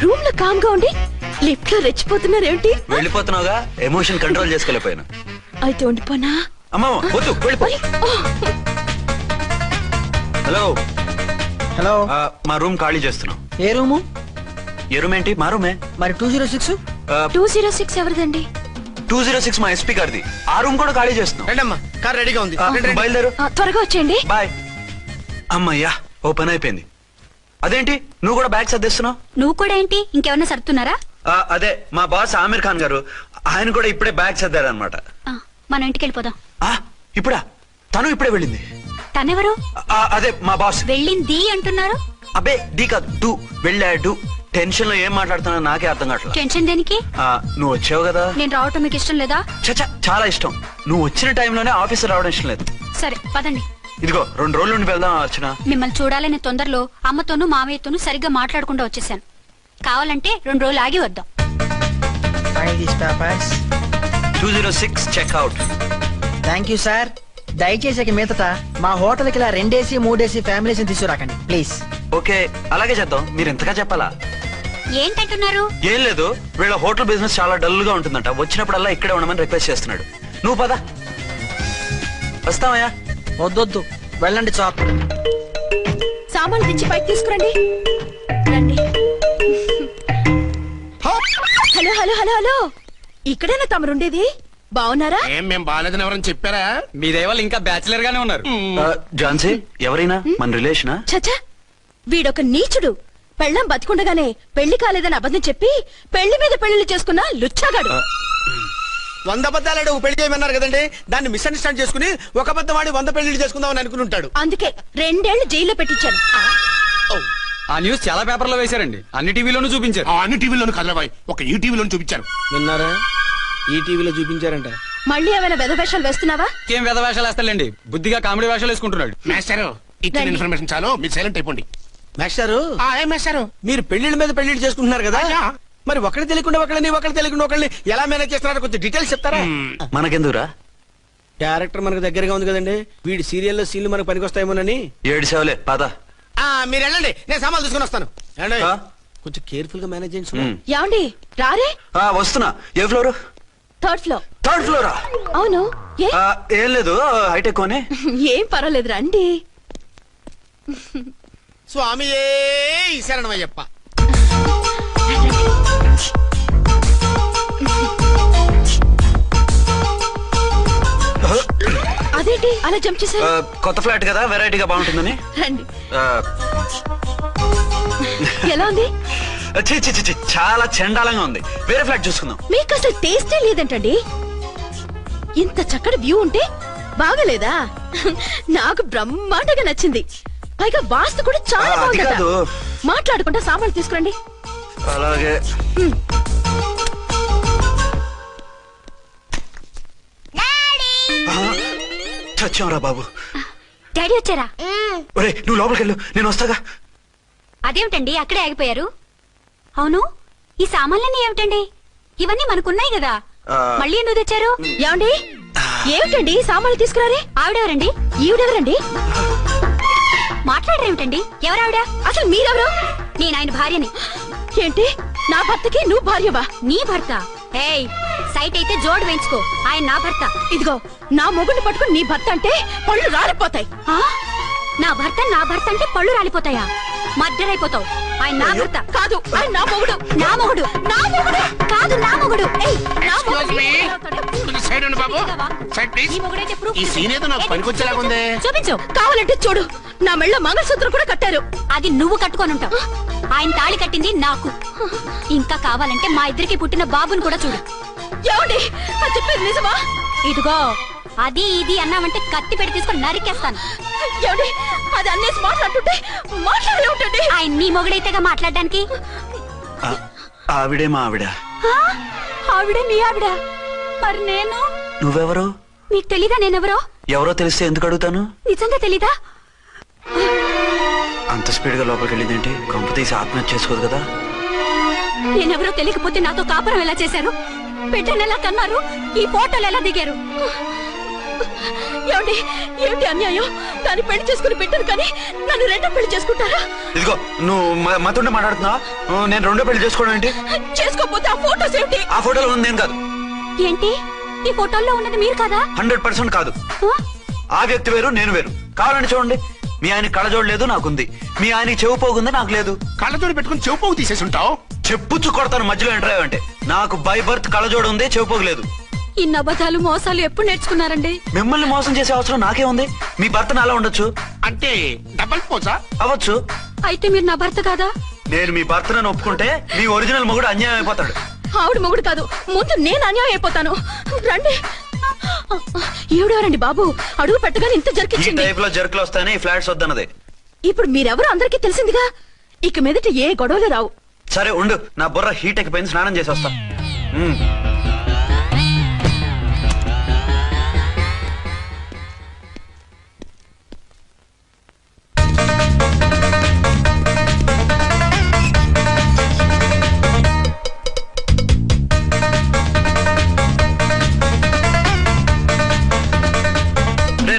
రూమ్ లో కామ్ గా ఉండి లిఫ్ట్ లో రెచ్చిపోతున్నారేంటి? వెళ్ళిపోతున్నావుగా, ఎమోషన్ కంట్రోల్ చేసుకోలేకపోయినా. అయితే ఉండిపోనా? అమ్మా వద్దు, వెళ్ళిపో. Hello hello. మా రూమ్ ఖాళీ చేస్తున్నాం. ఏ రూము? ఏ రూమ్ ఏంటి? మా రూమే. మరి 206? 206 ఎవరిదండి? 206 మా ఎస్పీ గారిది. ఆ రూమ్ కూడా ఖాళీ చేస్తున్నాం. రండమ్మా, కార్ రెడీగా ఉంది. బయలుదేరు. త్వరగా వచ్చేయండి. బాయ్. అమ్మయ్యా, ఓ పని అయిపోయింది. అదేంటి నువ్వు కూడా బ్యాగ్ సర్దిస్తున్నావు? నువ్వు కూడా ఏంటి, ఇంకేమన్నా సర్దుతున్నారా? అదే మా బాస్ ఆమీర్ ఖాన్ గారు, ఆయన కూడా ఇప్పుడే బ్యాగ్ సర్దారనమాట. మనం ఇంటికి వెళ్ళిపోదాం. ఇప్పుడా? తను ఇప్పుడే వెళ్ళింది. తనెవరు? అదే మా బాస్. వెళ్ళింది అంటున్నారు. అబ్బే డీ కాదు, డూ. వెళ్ళాడు. టెన్షన్ లో ఏం మాట్లాడుతున్నా నాకే అర్థం కావట్లేదు. టెన్షన్ దేనికి? నువ్వు వచ్చావు కదా. నేను రావటం మీకు ఇష్టం లేదా? చచ్చా, చాలా ఇష్టం. నువ్వు వచ్చిన టైంలోనే ఆఫీసర్ రావడం ఇష్టం లేదు. సరే పదండి. ఇదిగో 2 రోజుల నుండి వెళ్దాం అర్చన. మిమ్మల్ని చూడాలనే తొందరలో అమ్మతోనూ మామయ్యతోనూ సరిగ్గా మాట్లాడకుండా వచ్చేసాను. కావాలంటే 2 రోజులు ఆగి వద్దాం. 206 చెక్అవుట్. Thank you sir. దయచేసి ఇక మీదట మా హోటల్ కి ఇలా 2 AC 3 AC ఫ్యామిలీస్ తీసుకురాకండి ప్లీజ్. ఓకే, అలాగే చేద్దాం. మీరు ఎంతగా చెప్పాలా? ఏంటంటున్నారు? ఏం లేదు, వీళ్ళ హోటల్ బిజినెస్ చాలా డల్ గా ఉంటుందంట. వచ్చినప్పుడల్లా ఇక్కడే ఉండమని రిక్వెస్ట్ చేస్తున్నాడు. నువ్వు పద. వస్తావయ్యా? వద్దొద్దు, వెళ్ళండి చాప్. సామాన్లు దించి పైకి తీసుకురండి. రండి. హలో హలో హలో హలో, ఇక్కడేనా తమరుండేది? బాగున్నారా? ఏం మేం బాగాలేదని ఎవరని చెప్పారా? మీ దయవల్ల ఇంకా బ్యాచిలర్ గానే ఉన్నారు. జాన్సీ ఎవరైనా మన రిలేషనా? చచ్చా, వీడొక నీచుడు. పెళ్ళం బతికుండగానే పెళ్లి కాలేదని అబద్ధం చెప్పి పెళ్లి మీద పెళ్లిళ్ళు చేసుకున్న లుచ్చాగాడు. 100 అబద్ధాలు పెళ్లి చేయమన్నారు కదండి, దాన్ని మిస్అండర్స్టాండ్ చేసుకుని ఒక అబద్ధం వాడి 100 పెళ్లిళ్ళు చేసుకుందామని అనుకుంటాడు. అందుకే 2 ఏళ్లు జైల్లో పెట్టించాను. ఆ న్యూస్ చాలా పేపర్లో వేశారండి, అన్ని టీవీలోనూ చూపించారు. అన్ని టీవీలోను కదలబాయ్, ఒక ఈ టీవీలోను చూపించారు. విన్నారా? ఈ టీవీలో చూపించారంట. మళ్ళీ ఏమైనా వెధవేషాలు వేస్తున్నావా? ఏం వేద వేషాలు వేస్తాడండి, బుద్ధిగా కామెడీ వేషాలు వేసుకుంటున్నాడు. మాస్టారు ఇచ్చిన ఇన్ఫర్మేషన్ చాలు, మీరు సైలెంట్ అయిపోండి. మాస్టారు, ఏం మాస్టారు? మీరు పెళ్లిళ్ళ మీద పెళ్లిళ్ళు చేసుకుంటున్నారు కదా, మరి ఒకటి తెలియకుండా ఒకళ్ళని ఎలా మేనేజ్ చేస్తున్నారో కొంచెం డీటెయిల్స్ చెప్తారా? మనకెందుకురా? డైరెక్టర్ మనకు దగ్గరగా ఉంది కదండి, వీడి సీరియల్లో సీన్లు మనకు పనికొస్తాయేమోనని. 7 సేవలే పద. మీరు వెళ్ళండి, నేను సామాన్లు తీసుకుని వస్తాను. కొంచెం కేర్ఫుల్ గా మేనేజ్ చేయండి. యాండి రారే? వస్తున్నా. ఏ ఫ్లోర్? 3rd floor. 3rd ఫ్లోరా? అవును. ఏం లేదు, హైటెక్ అని. ఏం పర్వాలేదు, రండి. స్వామి శరణమయ్యప్ప. అదేంటి అలా జంప్ చేశారు? కొత్త ఫ్లాట్ కదా, వెరైటీగా బాగుంటుందని. రండి. ఎలా ఉంది? చి చి చి, చాలా చండాలంగా ఉంది. వేరే ఫ్లాట్ చూసుకుందాం. మీకు అసలు టేస్టే లేదంటండి. ఇంత చక్కటి వ్యూ ఉంటే బాగలేదా? నాకు బ్రహ్మాండంగా నచ్చింది. పైగా వాస్తు కూడా చాలా బాగుంది. మాట్లాడుకుంటా సామాన్లు తీసుకురండి. అలాగే. చచ్చాంరా బాబు. డాడీ వచ్చారా? ఒరే నువ్వు లోపలికి వెళ్ళు, నేను వస్తాగా. అదేమిటండి అక్కడే ఆగిపోయారు? అవును, ఈ సామాన్లన్నీ ఏమిటండి? ఇవన్నీ మనకున్నాయి కదా, మళ్ళీ ఎందుకు తెచ్చారు? ఏమండి ఏమిటండి సామాన్లు తీసుకురారే? ఆవిడెవరండి? ఈవిడెవరండి? మాట్లాడరేమిటండి? ఎవరావిడ? అసలు మీరెవరు? నేను ఆయన భార్యని. ఏంటి నా భర్తకి నువ్వు భార్యవా? నీ భర్త? ఏయ్ సైట్ అయితే జోడు వేయించుకో, ఆయన నా భర్త. ఇదిగో నా మొగుడిని పట్టుకుని నీ భర్త అంటే పళ్ళు రాలిపోతాయి. నా భర్త అంటే పళ్ళు రాలిపోతాయా? మర్డర్ అయిపోతావు. ఆయన నా భర్త కాదు, ఆయన నా మొగుడు. నా మొగుడు కాదు, నా మొగుడు. ఏయ్ నా చూపించు, కావాలంటే చూడు. నా మెళ్ళ మంగళసూత్రం కూడా కట్టారు. అది నువ్వు కట్టుకొని ఉంటావు. ఆయన తాళి కట్టింది నాకు. ఇంకా కావాలంటే మా ఇద్దరికి పుట్టిన బాబుని కూడా చూడు. ఏమండి చెప్పేది నిజమా? ఇదిగో అది ఇది అన్నావంటే కత్తి పెట్టి తీసుకొని నరికేస్తాను. ఏమండి అది అన్నేసి మాట్లాడుతుంటే మాట్లాడే ఉంటుంది. ఆయన నీ మొగుడైతేగా మాట్లాడడానికి. ఆవిడే మా ఆవిడ. ఆవిడే మీ ఆవిడ? మరి నేను? నువ్వెవరు? నీకు తెలీదా నేనెవరో? ఎవరో తెలిస్తే ఎందుకు అడుగుతాను? నిజంగా తెలీదా? అంత స్పీడ్ గా లోపలికి వెళ్ళిందేంటి? కొంప తీసి ఆత్మహత్య చేసుకోదు కదా? నేనెవరో తెలియకపోతే నాతో కాపురం ఎలా చేశారు? బిడ్డను ఎలా కన్నారు? ఈ ఫోటోలు ఎలా దిగారు? ఏమిటి ఏమిటి అన్యాయం? దాన్ని పెళ్లి చేసుకుని బిడ్డను కానీ నన్ను రెండో పెళ్లి చేసుకుంటారా? ఇదిగో నువ్వు మాతో మాట్లాడుతున్నావా? నేను రెండో పెళ్లి చేసుకోవడం ఏంటి? చేసుకోకపోతే ఆ ఫోటోస్ ఏమిటి? ఆ ఫోటోలో ఉంది నేను కాదు. ఏంటి ఈ ఫోటోల్లో ఉన్నది మీరు కదా? 100% కాదు. ఆ వ్యక్తి వేరు, నేను వేరు. కావాలంటే చూడండి, మీ ఆయన కళ్ళజోడు లేదు, నాకుంది. మీ ఆయనకి చెవు పోగుంది, నాకు లేదు. కళ్ళజోడు పెట్టుకుని చెవు పోగు తీసేసి ఉంటావు. చెప్పుచ్చు కొడతాను మధ్యలో ఎంటర్ అంటే. నాకు బై బర్త్ కళ్ళజోడు ఉంది, చెవు పోగు లేదు. ఇన్ని అబద్ధాలు మోసాలు ఎప్పుడు నేర్చుకున్నారండి? మిమ్మల్ని మోసం చేసే అవసరం నాకే ఉంది. మీ భర్త నాలా ఉండొచ్చు. అంటే డబల్ పోజా? అవ్వచ్చు. అయితే మీరు నా భర్త కాదా? నేను మీ భర్తను ఒప్పుకుంటే మీ ఒరిజినల్ మొగుడు అన్యాయం అయిపోతాడు. ఆవిడ మొగుడు కాదు, ముందు నేను అన్యాయం అయిపోతాను. రండి. ఈవిడెవరండి బాబు? అడుగు పెట్టగానే ఇంత ఈ జరికిచ్చింది. టైప్ లో జర్కులు వస్తాయని ఈ ఫ్లాట్స్ వద్దన్నది. ఇప్పుడు మీరెవరు అందరికీ తెలిసిందిగా. ఇక మీదట ఏ గొడవలు రావు. సరే ఉండు, నా బుర్ర హీట్ ఎక్కిపోయింది, స్నానం చేసి వస్తా.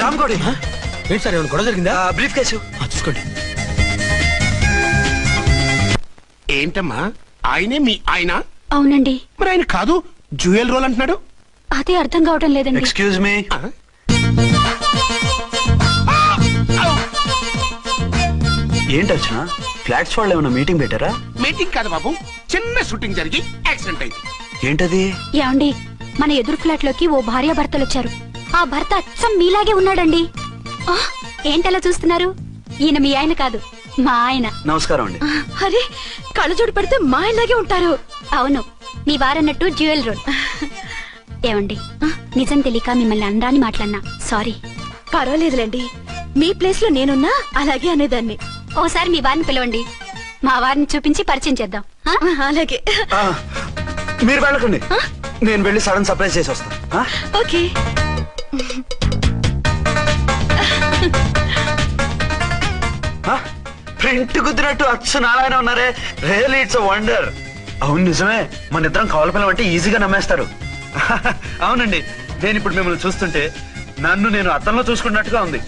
రామ్కోడి ఏంటి సార్ ఏమైనా గొడవ జరిగిందా? బ్రీఫ్ కేసు చూసుకోండి. ఏంటమ్మా ఆయనే మీ ఆయన? అవునండి. మరి ఆయన కాదు జ్యువెల్ రోల్ అంటున్నాడు. అదే అర్థం కావటం లేదండి. Excuse me. ఏంటి అర్చన, ఫ్లాట్స్ వాళ్ళు ఏమైనా మీటింగ్ పెట్టారా? మీటింగ్ కాదు బాబు, చిన్న షూటింగ్ జరిగి యాక్సిడెంట్ అయింది. ఏంటది? ఏమండి మన ఎదురు ఫ్లాట్ లోకి ఓ భార్యాభర్తలు వచ్చారు. ఆ భర్త అచ్చం మీలాగే ఉన్నాడండి. ఏంటలా చూస్తున్నారు? ఈయన మీ ఆయన కాదు, మా ఆయన. నమస్కారం అండి. అరే కళ్ళజోడు పెడితే మా ఆయనలాగే ఉంటారు. అవును, మీ వారన్నట్టు జ్యువెల్ రోల్. ఏమండి నిజం తెలియక మిమ్మల్ని అందాన్ని మాట్లాడినా సారీ. పర్వాలేదులేండి, మీ ప్లేస్ లో నేనున్నా అలాగే అనేదాన్ని. ఓసారి మీ వారిని పిలవండి, మా వారిని చూపించి పరిచయం చేద్దాం. అలాగే. మీరు వెళ్ళకండి, నేను వెళ్ళి సడన్ సర్ప్రైజ్ చేసి వస్తాను. ఓకే. ప్రింట్ కుదిరినట్టు అచ్చు నారాయణ ఉన్నారే. Really it's wonder. అవును నిజమే, మన ఇద్దరం కవల పిల్లం అంటే ఈజీగా నమ్మేస్తారు. అవునండి, నేను ఇప్పుడు మిమ్మల్ని చూస్తుంటే నన్ను నేను అద్దంలో చూసుకున్నట్టుగా ఉంది.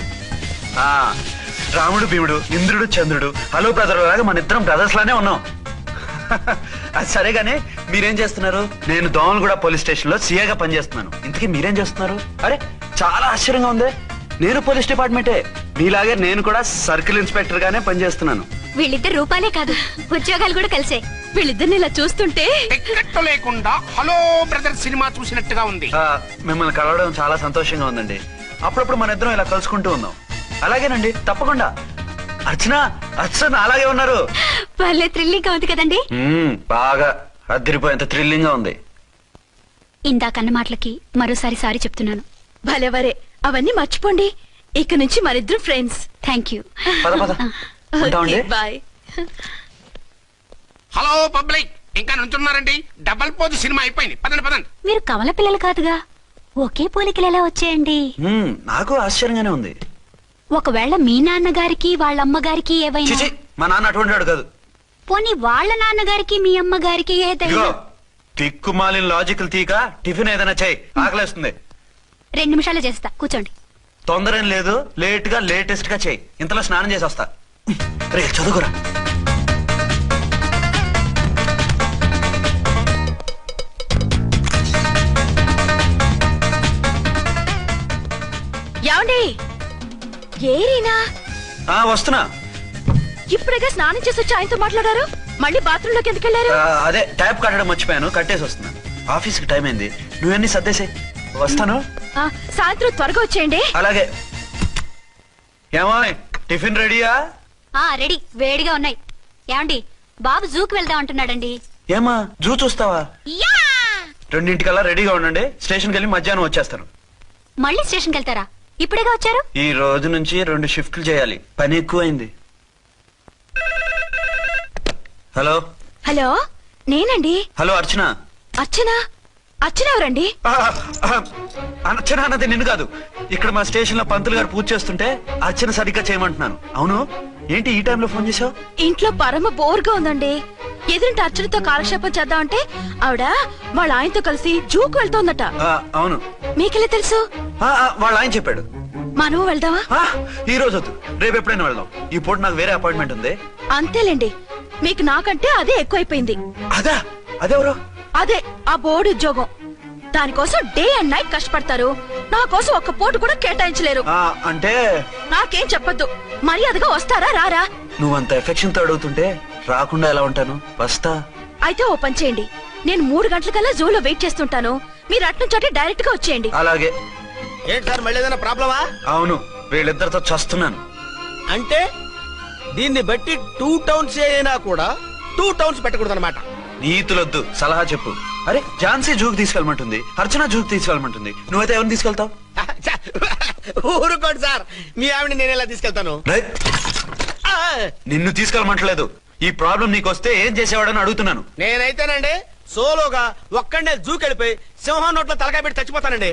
రాముడు భీముడు, ఇంద్రుడు చంద్రుడు, హలో బ్రదర్ లాగా మన ఇద్దరం బ్రదర్స్ లానే ఉన్నాం. అది సరేగానే మీరేం చేస్తున్నారు? నేను దోమలగూడ పోలీస్ స్టేషన్ లో సీఏగా పనిచేస్తున్నాను. ఇంతకీ మీరేం చేస్తున్నారు? అరే చాలా ఆశ్చర్యంగా ఉంది. నేను పోలీస్ డిపార్ట్మెంటే, మీలాగే నేను కూడా సర్కిల్ ఇన్స్పెక్టర్ గానే పనిచేస్తున్నాను. వీళ్ళిద్దరు రూపాలే కాదు, ఉద్యోగాలు కూడా కలిసే. వీళ్ళిద్దరిని ఇలా చూస్తుంటే టికెట్ లేకుండా హలో బ్రదర్ సినిమా చూసినట్టుగా ఉంది. మిమ్మల్ని కలవడం చాలా సంతోషంగా ఉందండి. అప్పుడప్పుడు మన ఇద్దరం ఇలా కలుసుకుంటూ ఉన్నాం. అలాగేనండి, తప్పకుండా. అర్చన అలాగే ఉన్నారు. వాళ్ళే థ్రిల్లింగ్ గా ఉంది కదండి. బాగా అదిరిపోయేంత థ్రిల్లింగ్ గా ఉంది. ఇందాకన్న మాటలకి మరోసారి సారీ చెప్తున్నాను. భలేవరే, అవన్నీ మర్చిపోండి. ఇక నుంచి మరిద్దరు friends. Thank you. Bye. Hello public, ఇంకా నుంచున్నారండి? డబల్ పోజ్ సినిమా అయిపోయింది, పదండి పదండి. మీరు కమల పిల్లలు కాదుగా, ఒకే పోలికలు ఎలా వచ్చాయండి? నాకు ఆశ్చర్యంగానే ఉంది. ఒకవేళ మీ నాన్నగారికి వాళ్ళ అమ్మగారికి ఏవైనా? మా నాన్న అటువంటి వాడు కాదు. పోనీ వాళ్ళ నాన్నగారికి మీ అమ్మగారికి ఏదైనా? తిక్కుమాలిన లాజికల్ తీక టిఫిన్ ఏదైనా చేయి, ఆకలేస్తుంది. 2 నిమిషాలు చేస్తా, కూర్చోండి. తొందర ఏం లేదు, లేట్ గా లేటెస్ట్ గా చేయి. ఇంతలో స్నానం చేసి వస్తా. రే చదువుకురా. ఏమండి ఏరీనా వస్తున్నా. ఇప్పుడేగా స్నానం చేసి వచ్చి ఆయనతో మాట్లాడారు, మళ్ళీ బాత్రూమ్ లోకి ఎందుకు వెళ్ళారు? అదే ట్యాప్ కట్టడం మర్చిపోయాను, కట్టేసి వస్తున్నా. ఆఫీస్ కి టైం అయింది, నువ్వన్నీ సర్దేసే. వస్తాను. సాయంత్రం త్వరగా వచ్చేయండి. అలాగే. ఏమో టిఫిన్ రెడీయా? రెడీ, వేడిగా ఉన్నాయి. ఏమండి బాబు జూకి వెళ్దాం అంటున్నాడండి. ఏమా జూ చూస్తావా? 2:00కల్లా రెడీగా ఉండండి, స్టేషన్కి వెళ్ళి మధ్యాహ్నం వచ్చేస్తాను. మళ్ళీ స్టేషన్కి వెళ్తారా? ఇప్పుడేగా వచ్చారు. ఈ రోజు నుంచి 2 షిఫ్ట్లు చేయాలి, పని ఎక్కువైంది. హలో. హలో నేనండి. హలో అర్చన. అర్చన? అర్చన ఎవరండి? అర్చన అన్నది నిన్ను కాదు. ఇక్కడ మా స్టేషన్ లో పంతులు గారు పూజ చేస్తుంటే అర్చన సరిగ్గా చేయమంటున్నాను. అవును, ఏంటి ఈ టైంలో ఫోన్ చేసావు? ఇంట్లో పరమ బోర్గా ఉందండి. ఎదురింటి అర్చనతో కాలక్షేపం చేద్దామంటే ఆవిడ వాళ్ళ ఆయనతో కలిసి జూకు వెళ్తోందట. అవును. మీకెలా తెలుసు? వాళ్ళ ఆయన చెప్పాడు. మనము వెళ్దామా? ఈ రోజు వద్దు, రేపు ఎప్పుడైనా వెళ్దాం. ఈ పూట నాకు వేరే అపాయింట్మెంట్ ఉంది. అంతేలేండి, మీకు నాకంటే అదే ఎక్కువైపోయింది. అదా? అదెవరు? అదే ఆ బోర్డు ఉద్యోగం. దానికోసం డే అండ్ నైట్ కష్టపడతారు, నా కోసం ఒక్క పూట కూడా కేటాయించలేరు. అంటే నాకేం చెప్పొద్దు, మర్యాదగా వస్తారా రారా? నువ్వంత ఎఫెక్షన్ తో అడుగుతుంటే రాకుండా ఎలా ఉంటాను? వస్తా. అయితే ఓ పని చేయండి, నేను 3 గంటలకల్లా జూలో వెయిట్ చేస్తుంటాను, మీరు అట్నుంచి డైరెక్ట్ గా వచ్చేయండి. అలాగే. ఏంటి సార్ మళ్ళీ ఏదైనా ప్రాబ్లమా? అవును, వీళ్ళిద్దరితో చస్తున్నాను. అంటే దీన్ని బట్టి 2 టౌన్స్ అయినా కూడా 2 టౌన్స్ పెట్టకూడదు అనమాట. నీతులొద్దు, సలహా చెప్పు. అరే ఝాన్సీ జూకి తీసుకెళ్ళమంటుంది, అర్చన జూకి తీసుకెళ్ళమంటుంది, నువ్వైతే ఎవరిని తీసుకెళ్తావు? ఊరుకోండి సార్, మీ ఆవిడ నేను ఎలా తీసుకెళ్తాను? నిన్ను తీసుకెళ్ళమంటలేదు. ఈ ప్రాబ్లం నీకు వస్తే ఏం చేసేవాడని అడుగుతున్నాను. నేనైతేనండి సోలోగా ఒక్కడే జూకి వెళ్ళిపోయి సింహం నోట్లో తలకాయ పెట్టి చచ్చిపోతానండి.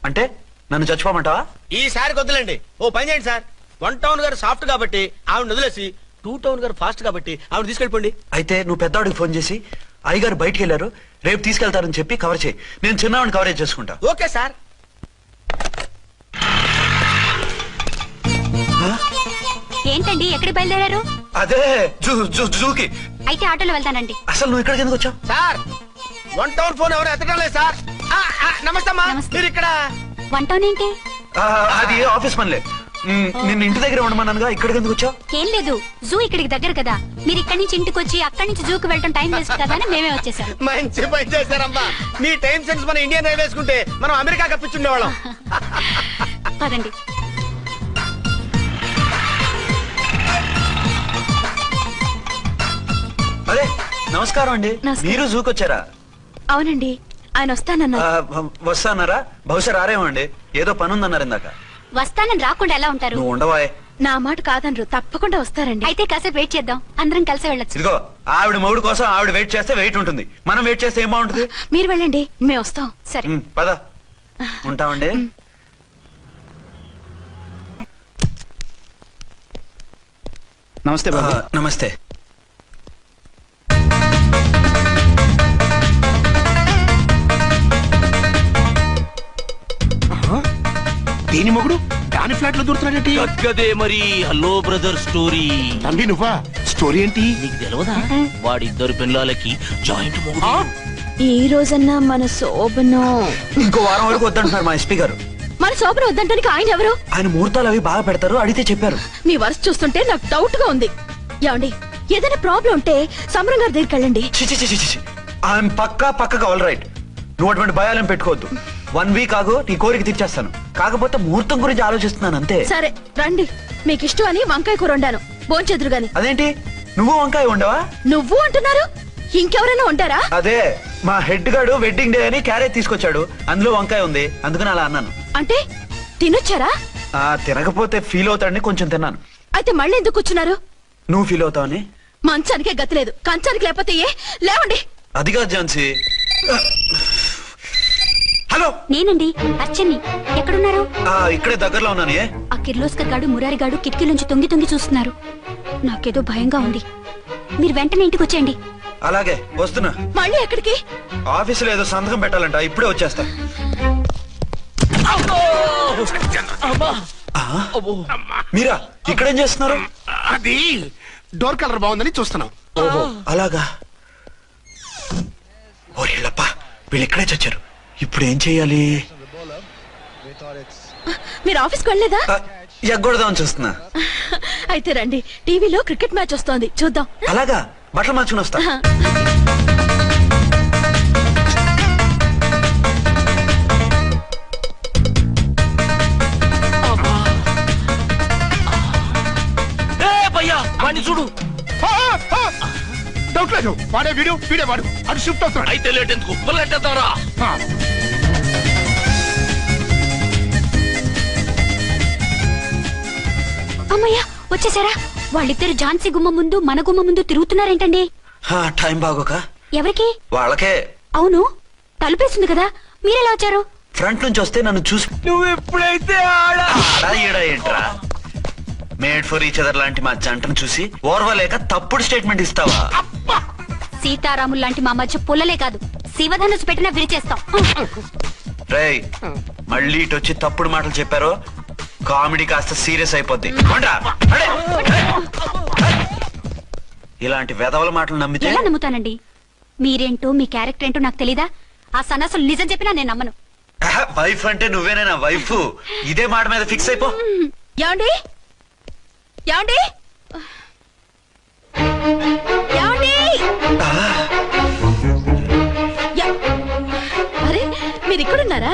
అంటే నన్ను చచ్చిపోమంటావా? ఈసారి వద్దులండి, ఓ పని చేయండి సార్. 1 టౌన్ గారు సాఫ్ట్ కాబట్టి ఆవిడ వదిలేసి 2 టౌన్ గారు ఫాస్ట్ కాబట్టి ఆవిడ తీసుకెళ్ళిపోండి. అయితే నువ్వు పెద్దవాడికి ఫోన్ చేసి అయ్యగారు బయటికి వెళ్ళారు, రేపు తీసుకెళ్తారని చెప్పి కవర్ చేయి. నేను చిన్నవాడిని కవరేజ్ చేసుకుంటా. Okay sir. ఏంటండి ఎక్కడికి బయలుదేరారు? అదే జూకి. అయితే ఆటోలో వెళ్తానండి. అసలు నువ్వు ఇక్కడికి ఎందుకు వచ్చావు? సార్ 1 టౌన్ ఫోన్ ఎవరు ఎత్తడం లేదు సార్. నమస్తే అమ్మా, మీరు ఇక్కడ? 1 టౌన్ ఏంటి? అది ఆఫీస్ పనిలే. నిన్ను ఇంటి దగ్గర ఉండమన్నానుగా, ఇక్కడికి ఎందుకు వచ్చావు? ఏం లేదు, జూ ఇక్కడికి దగ్గర కదా, మీరు ఇక్కడి నుంచి ఇంటికి వచ్చి అక్కడి నుంచి జూకి వెళ్ళడం టైం వేస్ట్ కదా అని మేమే వచ్చేసాం. మంచి పని చేశారమ్మా. మీ టైం సెన్స్ మన ఇండియన్ రైల్వేస్ కుంటే మనం అమెరికా కప్పించుండేవాళ్ళం. పదండి. అరే నమస్కారం అండి, మీరు జూకి వచ్చారా? అవునండి, ఆయన వస్తానన్నారు. వస్తానారా? బహుశా రారేమో అండి, ఏదో పని ఉందన్నారు ఇందాక. వస్తానని రాకుండా ఎలా ఉంటారు? నువ్వు ఉండవా? నా మాట కాదనరు, తప్పకుండా వస్తారండి. అయితే కాసేపు వెయిట్ చేద్దాం, అందరం కలిసి వెళ్ళొచ్చు. ఇదిగో ఆవిడ మొగుడు కోసం ఆవిడ వెయిట్ చేస్తే వెయిట్ ఉంటుంది, మనం వెయిట్ చేస్తే ఏం బాగుంటుంది? మీరు వెళ్ళండి, మేము వస్తాం. సరే పద, ఉంటామండి. నమస్తే బాబు. నమస్తే. దీని మొగుడు దాని ఫ్లాట్ లో దూరుతున్నాడేంటి? గదే మరి హలో బ్రదర్ స్టోరీ. తండ్రి నువ్వా? స్టోరీ ఏంటి? నీకు తెలియదా? వాడిద్దరు పిల్లలకి జాయింట్ మొగుడు. ఈ రోజన్నా మన శోభను ఇంకో వారం వరకు వద్దంటున్నారు మా ఎస్పీ గారు. మన శోభను వద్దంటానికి ఆయన ఎవరు? ఆయన ముహూర్తాలు అవి బాగా పెడతారు, అడిగితే చెప్పారు. మీ వరుస చూస్తుంటే నాకు డౌట్ గా ఉంది. ఏమండి, ఏదైనా ప్రాబ్లం ఉంటే సమరం గారి దగ్గరికి వెళ్ళండి. ఆయన పక్కగా ఆల్ రైట్. నువ్వు అటువంటి భయాలను పెట్టుకోవద్దు. 1 వీక్ ఆగు, నీ కోరిక తీర్చేస్తాను. కాకపోతే ముహూర్తం గురించి ఆలోచిస్తున్నాను అంతే. సరే రండి, మీకు ఇష్టం అని వంకాయ కూర వండాను, భోంచెదురు గాని. అదేంటి నువ్వు వంకాయ ఉండవా? నువ్వు అంటున్నారు, ఇంకెవరైనా ఉంటారా? అదే మా హెడ్ గాడు వెడ్డింగ్ డే అని క్యారేజ్ తీసుకొచ్చాడు, అందులో వంకాయ ఉంది, అందుకని అలా అన్నాను. అంటే తినొచ్చారా? తినకపోతే ఫీల్ అవుతాడని కొంచెం తిన్నాను. అయితే మళ్ళీ ఎందుకు కూర్చున్నారు? నువ్వు ఫీల్ అవుతావని. మంచానికే గతి లేదు, కంచానికి లేకపోతే ఏ? లేవండి. అదిగా ఝాన్సీ. హలో, నేనండి అర్చన్ని. ఎక్కడున్నారు? ఇక్కడే దగ్గరలో ఉన్నాను. ఆ కిర్లోస్కర్ గాడు మురారి గాడు కిటికీలోంచి తొంగి చూస్తున్నారు. నాకేదో భయంగా ఉంది, మీరు వెంటనే ఇంటికి వచ్చేయండి. అలాగే వస్తున్నా. మళ్ళీ ఎక్కడికి? ఆఫీసులో ఏదో సంతకం పెట్టాలంట, ఇప్పుడే వచ్చేస్తా. మీరా ఇక్కడేం చేస్తున్నారు? అది డోర్ కలర్ బాగుందని చూస్తున్నాం. ఓహో అలాగా. ఓరేళ్ళప్ప వీళ్ళు ఇక్కడే చచ్చారు. ఇప్పుడు ఏం చెయ్యాలి? మీరు ఆఫీస్కి వెళ్ళలేదా? ఎగ్గొడదామని చూస్తున్నా. అయితే రండి, టీవీలో క్రికెట్ మ్యాచ్ వస్తోంది, చూద్దాం. అలాగా, బట్టలు మార్చుకుని వస్తా. చూడు డౌట్ లేదు, వాడే వీడే వాడు. అటు షిఫ్ట్ అవుతాడు. అయితే లేట్ ఎందుకు పొలెట్టేద్దాంరా. అమ్మయ్యా వచ్చేసారా? వాళ్ళిద్దరు ఝాన్సీ గుమ్మ ముందు మన గుమ్మ ముందు తిరుగుతున్నారేంటండి? టైం బాగోక. ఎవరికి? వాళ్ళకే. అవును, తలుపేస్తుంది కదా, మీరెలా వచ్చారు? ఫ్రంట్ నుంచి వస్తే నన్ను చూసి నువ్వు ఎప్పుడైతే ఆడా ఈడా ఏంట్రా? మేడ్ ఫర్ ఈచ్ అదర్ లాంటి మా జంటను చూసి ఓర్వలేక తప్పుడు స్టేట్మెంట్ ఇస్తావా? సీతారాములు లాంటి మా మధ్య పుల్లలే కాదు, శివధనుసు పెట్టినా విరిచేస్తాం. రేయ్ మళ్ళీ ఇటు వచ్చి తప్పుడు మాటలు చెప్పారు, కామెడీ కాస్త సీరియస్ అయిపోద్ది. ఇలాంటి వెధవల మాటలు నమ్మితే ఎలా నమ్ముతానండి? మీరేంటో మీ క్యారెక్టర్ ఏంటో నాకు తెలీదా? ఆ సన్నాసులు నిజం చెప్పినా నేను నమ్మను. వైఫ్ అంటే నువ్వేనా వైఫ్? ఇదే మాట మీద ఫిక్స్ అయిపో. ఏమండి ఏమండి ఏమండి? అరే మీరు ఇక్కడున్నారా?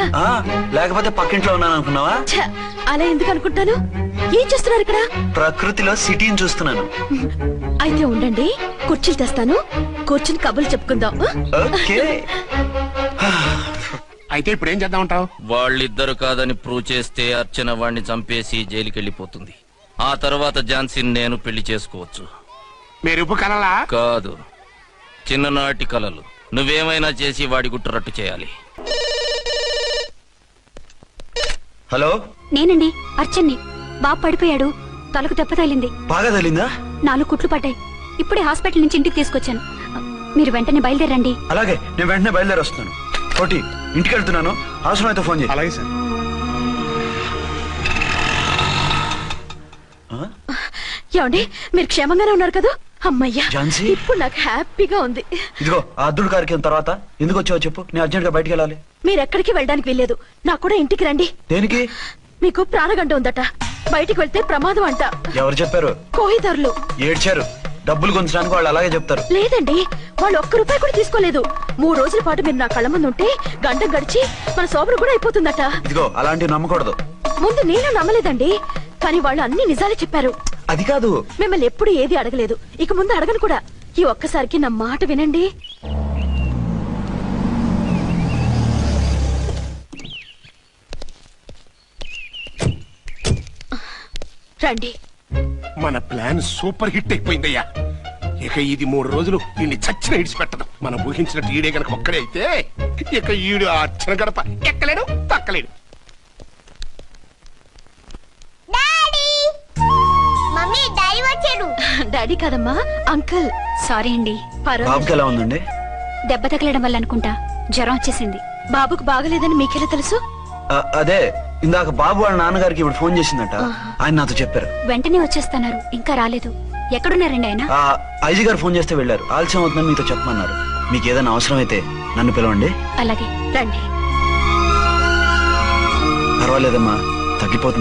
లేకపోతే పక్కింట్లో ఉన్నాను అనుకున్నావా? అలా ఎందుకు అనుకుంటాను? ఏం చేస్తున్నారు ఇక్కడ? ప్రకృతిలో సిటీని చూస్తున్నాను. అయితే ఉండండి, కుర్చీలు తెస్తాను, కూర్చుని కబుర్లు చెప్పుకుందాం. అయితే ఇప్పుడు ఏం చేద్దామంటావు? వాళ్ళిద్దరు కాదని ప్రూవ్ చేస్తే అర్చన వాణ్ణి చంపేసి జైలుకి వెళ్ళిపోతుంది. ఆ తర్వాత ఝాన్సీని నేను పెళ్లి చేసుకోవచ్చు. మెరుపు కలలా? కాదు, చిన్ననాటి కలలు. నువ్వేమైనా చేసి వాడి గుట్టు చేయాలి. హలో, నేనండి అర్చన్ని. బాబు పడిపోయాడు, తలకు దెబ్బ తగిలింది. బాగా తగిలిందా? 4 కుట్లు పడ్డాయి. ఇప్పుడే హాస్పిటల్ నుంచి ఇంటికి తీసుకొచ్చాను. మీరు వెంటనే బయలుదేరండి. అలాగే, నేను వెంటనే బయలుదేరి వస్తున్నాను. కోటి, ఇంటికి వెళ్తున్నాను, అవసరం అయితే ఫోన్ చేయి. అలాగే సార్. ఏమండి మీరు క్షేమంగానే ఉన్నారు కదా? అమ్మయ్యా, ఝాన్సీ? ఇప్పుడు నాకు హ్యాపీగా ఉంది. ఇదిగో ఆ అద్దుడు కార్యక్రమం తర్వాత ఎందుకు వచ్చావో చెప్పు, నేను అర్జెంట్ గా బయటికి వెళ్ళాలి. మీరు ఎక్కడికి వెళ్ళడానికి వెళ్ళలేదు, నాకు కూడా ఇంటికి రండి. దేనికి? మీకు ప్రాణగంట ఉందట, బయటికి వెళ్తే ప్రమాదం అంట. ఎవరు చెప్పారు? కోహిదారులు ఏడ్చారు. డబ్బులు గుంచడానికి వాళ్ళు అలాగే చెప్తారు. లేదండి, వాళ్ళు ₹1 కూడా తీసుకోలేదు. 3 రోజుల పాటు మీరు నా కళ్ళ ముందు ఉంటే గంట గడిచి మన సోబరు కూడా అయిపోతుందట. ఇదిగో అలాంటివి నమ్మకూడదు. ముందు నేను నమ్మలేదండి, కానీ వాళ్ళు అన్ని నిజాలే చెప్పారు. అది కాదు, మిమ్మల్ని ఎప్పుడు ఏది అడగలేదు, ఇక ముందు అడగను కూడా. ఈ ఒక్కసారికి నా మాట వినండి. రండి. మన ప్లాన్ సూపర్ హిట్ అయిపోయిందయ్యా. ఇక ఇది 3 రోజులు ఈయన్ని చచ్చిన ఇడిచిపెట్టదు. మనం ఊహించినట్టు ఈడే గనక ఒక్కడే అయితే ఇక ఈడు ఆ అర్చన గడప ఎక్కలేడు, తక్కలేడు. డాడీ కాదమ్మా, అంకుల్. సారీ అండి. బాబుకి ఎలా ఉందండి? దెబ్బ తగలడం వల్ల అనుకుంటా జ్వరం వచ్చేసింది. బాబుకు బాగలేదని మీకెలా తెలుసు? అదే ఇందాక బాబు వాళ్ళ నాన్నగారికి ఇప్పుడు ఫోన్ చేసిందట, ఆయన నాతో చెప్పారు. వెంటనే వచ్చేస్తున్నారు, ఇంకా రాలేదు. ఎక్కడున్నారండి ఆయన? ఐజీ గారు ఫోన్ చేస్తే వెళ్ళారు. ఆలస్యం అవుతుందని మీతో చెప్పమన్నారు. మీకు ఏదైనా అవసరం అయితే నన్ను పిలవండి. అలాగే, రండి. పర్వాలేదమ్మా, తగ్గిపోతుంది.